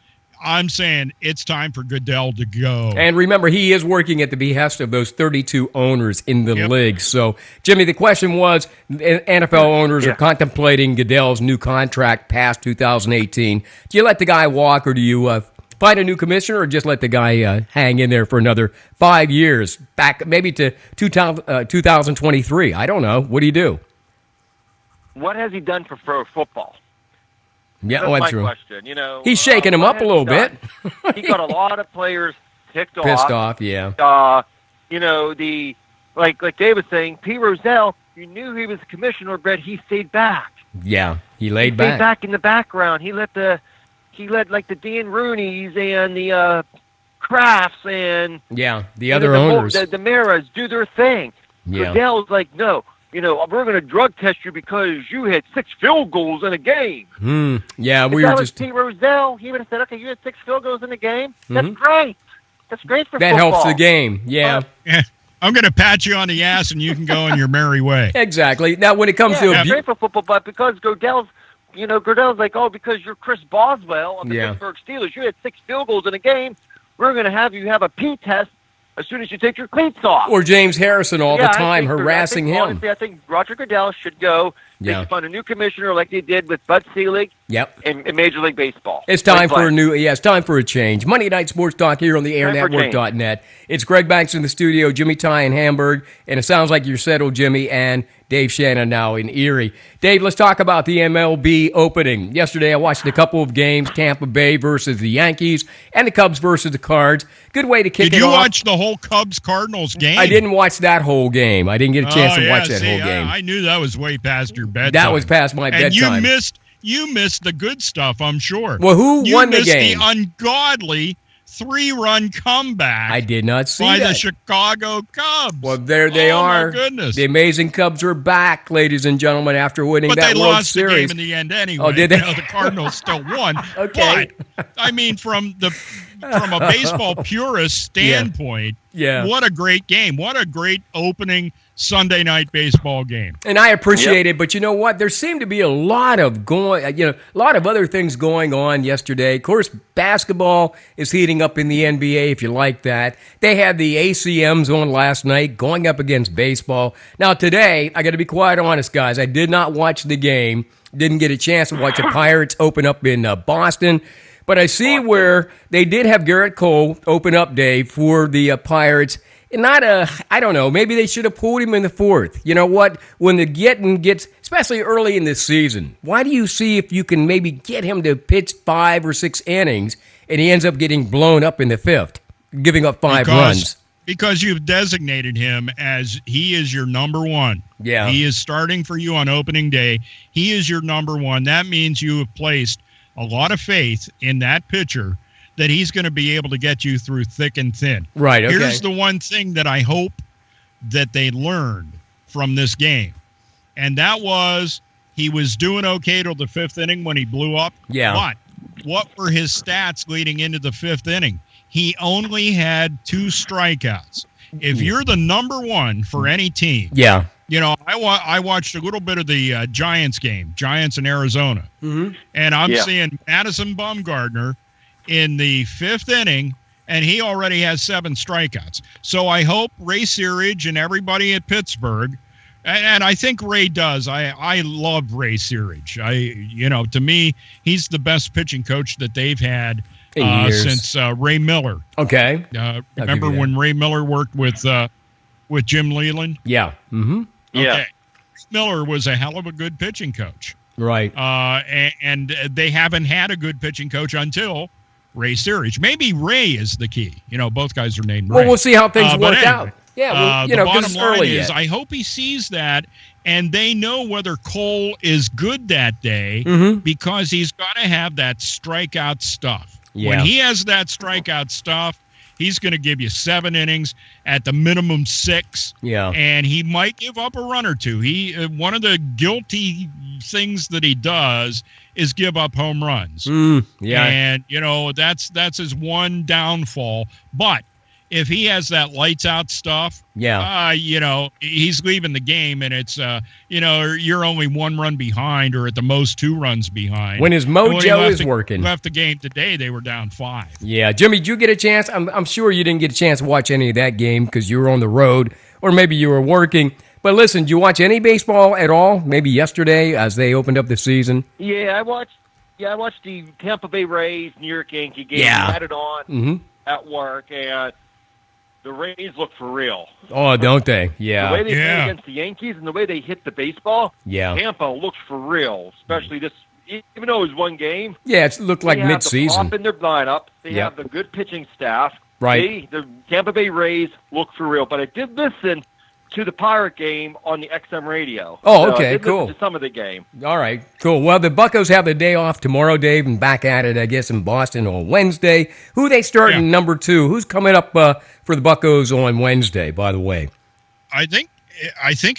I'm saying it's time for Goodell to go. And remember, he is working at the behest of those 32 owners in the league. So, Jimmy, the question was, NFL owners are contemplating Goodell's new contract past 2018. Do you let the guy walk, or do you find a new commissioner, or just let the guy hang in there for another 5 years, back maybe to 2023? I don't know. What do you do? What has he done for football? Yeah, that's my true. question. He's shaking him up a little bit. He got a lot of players pissed off. Yeah. Like Dave was saying, Pete Rozelle, you knew he was a commissioner, but he stayed back. Yeah, he laid back. Stayed back in the background. He let like the Dan Rooney's and the Crafts and the other owners, the Maras do their thing. Yeah. Goodell's like, no. We're going to drug test you because you had 6 field goals in a game. Yeah, we were just Pete Rozelle. He would have said, okay, you had 6 field goals in a game. That's great. That's great for that football. Helps the game. Yeah. I'm going to pat you on the ass and you can go on your merry way. Exactly. Now, when it comes to it's great for football, but because Goodell's like, because you're Chris Boswell of the Pittsburgh Steelers, you had 6 field goals in a game. We're going to have you have a P test as soon as you take your cleats off. Or James Harrison all the time harassing him. Honestly, I think Roger Goodell should go. They should find a new commissioner like they did with Bud Selig in Major League Baseball. It's time for it's time for a change. Monday Night Sports Talk here on the AirNetwork.net. It's Greg Banks in the studio, Jimmy Ty in Hamburg, and it sounds like you're settled, Jimmy, and Dave Shannon now in Erie. Dave, let's talk about the MLB opening. Yesterday I watched a couple of games, Tampa Bay versus the Yankees and the Cubs versus the Cards. Good way to kick it off. Did you watch the whole Cubs-Cardinals game? I didn't watch that whole game. I didn't get a chance to watch that whole game. I knew that was way past your bedtime. That was past my bedtime. And you missed the good stuff, I'm sure. Well, who won the game? You missed the ungodly 3-run comeback. I did not see by that. the Chicago Cubs. Well, there they are. My goodness. The amazing Cubs are back, ladies and gentlemen, after winning that World Series. But they lost the game in the end anyway. Oh, did they? The Cardinals still won. Okay. But, I mean, from a baseball purist standpoint, what a great game. What a great opening Sunday night baseball game. And I appreciate it, but you know what? There seemed to be a lot of other things going on yesterday. Of course, basketball is heating up in the NBA, if you like that. They had the ACMs on last night going up against baseball. Now, today, I got to be quite honest, guys. I did not watch the game. Didn't get a chance to watch the Pirates open up in Boston. But I see where they did have Garrett Cole open up day for the Pirates. I don't know, maybe they should have pulled him in the fourth. You know what? When the getting gets, especially early in this season, why do you see if you can maybe get him to pitch 5 or 6 innings and he ends up getting blown up in the fifth, giving up 5 runs? Because you've designated him as he is your number one. Yeah. He is starting for you on opening day. He is your number one. That means you have placed a lot of faith in that pitcher that he's going to be able to get you through thick and thin. Right, okay. Here's the one thing that I hope that they learned from this game, and that was he was doing okay till the 5th inning when he blew up. Yeah. But what were his stats leading into the 5th inning? He only had 2 strikeouts. If you're the number one for any team, yeah. You know, I watched a little bit of the Giants game, Giants in Arizona, and I'm seeing Madison Bumgarner in the 5th inning, and he already has 7 strikeouts. So I hope Ray Searage and everybody at Pittsburgh, and I think Ray does. I love Ray Searage. To me, he's the best pitching coach that they've had since Ray Miller. Okay. Remember when Ray Miller worked with Jim Leland? Yeah. Mm-hmm. Yeah. Okay. Miller was a hell of a good pitching coach. Right. And they haven't had a good pitching coach until Ray Searage. Maybe Ray is the key. You know, both guys are named Ray. Well, we'll see how things work anyway, out. Yeah, the bottom it's line early is yet. I hope he sees that, and they know whether Cole is good that day because he's got to have that strikeout stuff. Yeah. When he has that strikeout stuff, he's going to give you 7 innings, at the minimum 6. Yeah. And he might give up a run or two. One of the guilty things that he does is give up home runs. Yeah. And, that's his one downfall. But if he has that lights out stuff, he's leaving the game, and it's, you're only 1 run behind or at the most 2 runs behind. When his mojo is working. Left the game today, they were down 5. Yeah. Jimmy, did you get a chance? I'm sure you didn't get a chance to watch any of that game because you were on the road or maybe you were working. But listen, did you watch any baseball at all? Maybe yesterday as they opened up the season? Yeah, I watched the Tampa Bay Rays, New York Yankee game. Yeah. I had it on at work, and the Rays look for real. Oh, don't they? Yeah. The way they play against the Yankees and the way they hit the baseball, Tampa looks for real, especially this. Even though it was 1 game. Yeah, it looked like mid-season. They have the pop in their lineup. They have the good pitching staff. Right. The Tampa Bay Rays look for real. But I did listen to the Pirate game on the XM radio. Oh, so okay, I did cool. listen to some of the game. All right, cool. Well, the Buccos have the day off tomorrow, Dave, and back at it, I guess, in Boston on Wednesday. Who they starting number 2? Who's coming up for the Buccos on Wednesday, by the way? I think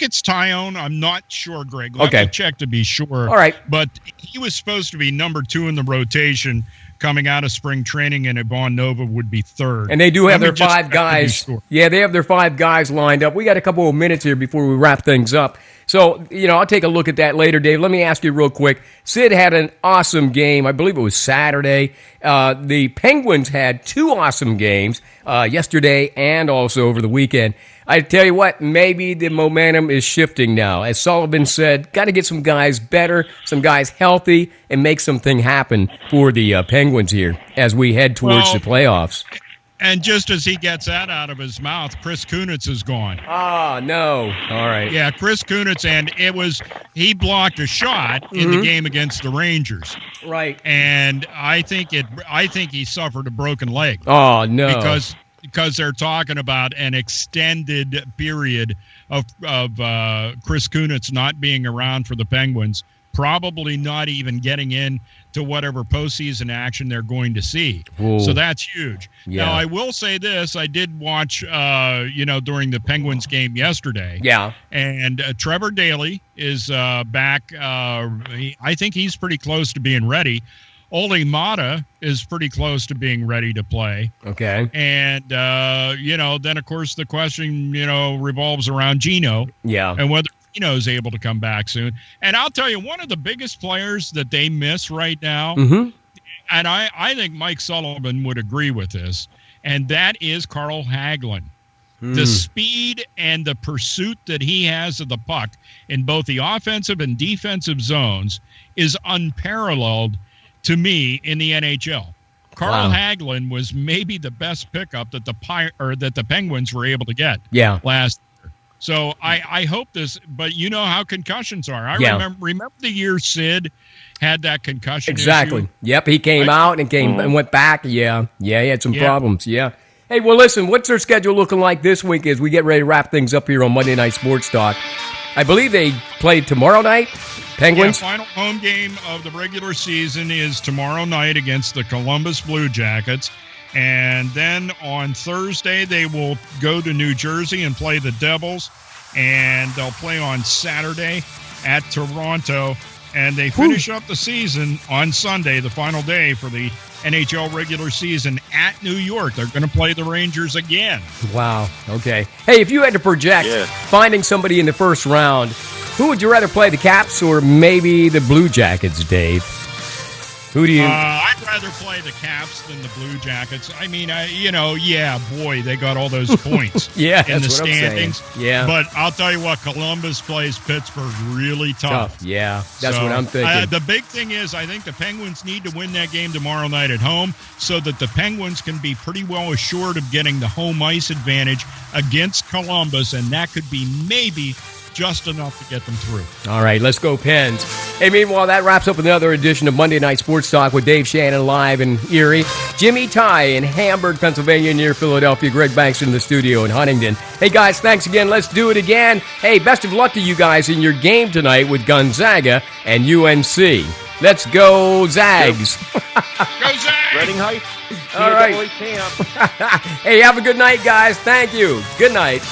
it's Tyone. I'm not sure, Greg. Let me check to be sure. All right. But he was supposed to be number 2 in the rotation coming out of spring training, and Ivan Nova would be 3rd. And they do have their 5 guys. Sure. Yeah, they have their 5 guys lined up. We got a couple of minutes here before we wrap things up. So, I'll take a look at that later, Dave. Let me ask you real quick. Sid had an awesome game. I believe it was Saturday. The Penguins had 2 awesome games yesterday and also over the weekend. I tell you what, maybe the momentum is shifting now. As Sullivan said, got to get some guys better, some guys healthy, and make something happen for the Penguins here as we head towards the playoffs. And just as he gets that out of his mouth, Chris Kunitz is gone. Oh, no. All right. Yeah, Chris Kunitz, and he blocked a shot in the game against the Rangers. Right. And I think he suffered a broken leg. Oh, no. Because they're talking about an extended period of Chris Kunitz not being around for the Penguins, probably not even getting in to whatever postseason action they're going to see. Ooh. So that's huge. Yeah. Now, I will say this. I did watch, during the Penguins game yesterday. Yeah. And Trevor Daley is back. I think he's pretty close to being ready. Ole Mata is pretty close to being ready to play. Okay. And, then, of course, the question, revolves around Gino. Yeah. And whether Gino's able to come back soon. And I'll tell you, one of the biggest players that they miss right now, Mm-hmm. and I think Mike Sullivan would agree with this, and that is Carl Hagelin. The speed and the pursuit that he has of the puck in both the offensive and defensive zones is unparalleled to me in the NHL. Carl Hagelin was maybe the best pickup that the Penguins were able to get last year. So I hope this, but you know how concussions are. I remember the year Sid had that concussion issue. Yep, he came out and went back. Yeah, he had some problems. Yeah. Hey, well, listen, what's their schedule looking like this week as we get ready to wrap things up here on Monday Night Sports Talk? I believe they play tomorrow night, Penguins? Yeah, final home game of the regular season is tomorrow night against the Columbus Blue Jackets. And then on Thursday, they will go to New Jersey and play the Devils. And they'll play on Saturday at Toronto. And they finish up the season on Sunday, the final day for the NHL regular season at New York. They're going to play the Rangers again. Wow. Okay. Hey, if you had to project finding somebody in the first round, who would you rather play, the Caps or maybe the Blue Jackets, Dave? Who do you... I'd rather play the Caps than the Blue Jackets. I mean, boy, they got all those points in the standings. Yeah. But I'll tell you what, Columbus plays Pittsburgh really tough. Yeah, that's what I'm thinking. The big thing is I think the Penguins need to win that game tomorrow night at home so that the Penguins can be pretty well assured of getting the home ice advantage against Columbus, and that could be maybe just enough to get them through. All right, let's go Pens. Hey, meanwhile, that wraps up another edition of Monday Night Sports Talk with Dave Shannon live in Erie, Jimmy Ty in Hamburg, Pennsylvania, near Philadelphia, Greg Banks in the studio in Huntington. Hey, guys, thanks again. Let's do it again. Hey, best of luck to you guys in your game tonight with Gonzaga and UNC. Let's go, Zags. Go, Zags! Reading Heights. All right. Camp. Hey, have a good night, guys. Thank you. Good night.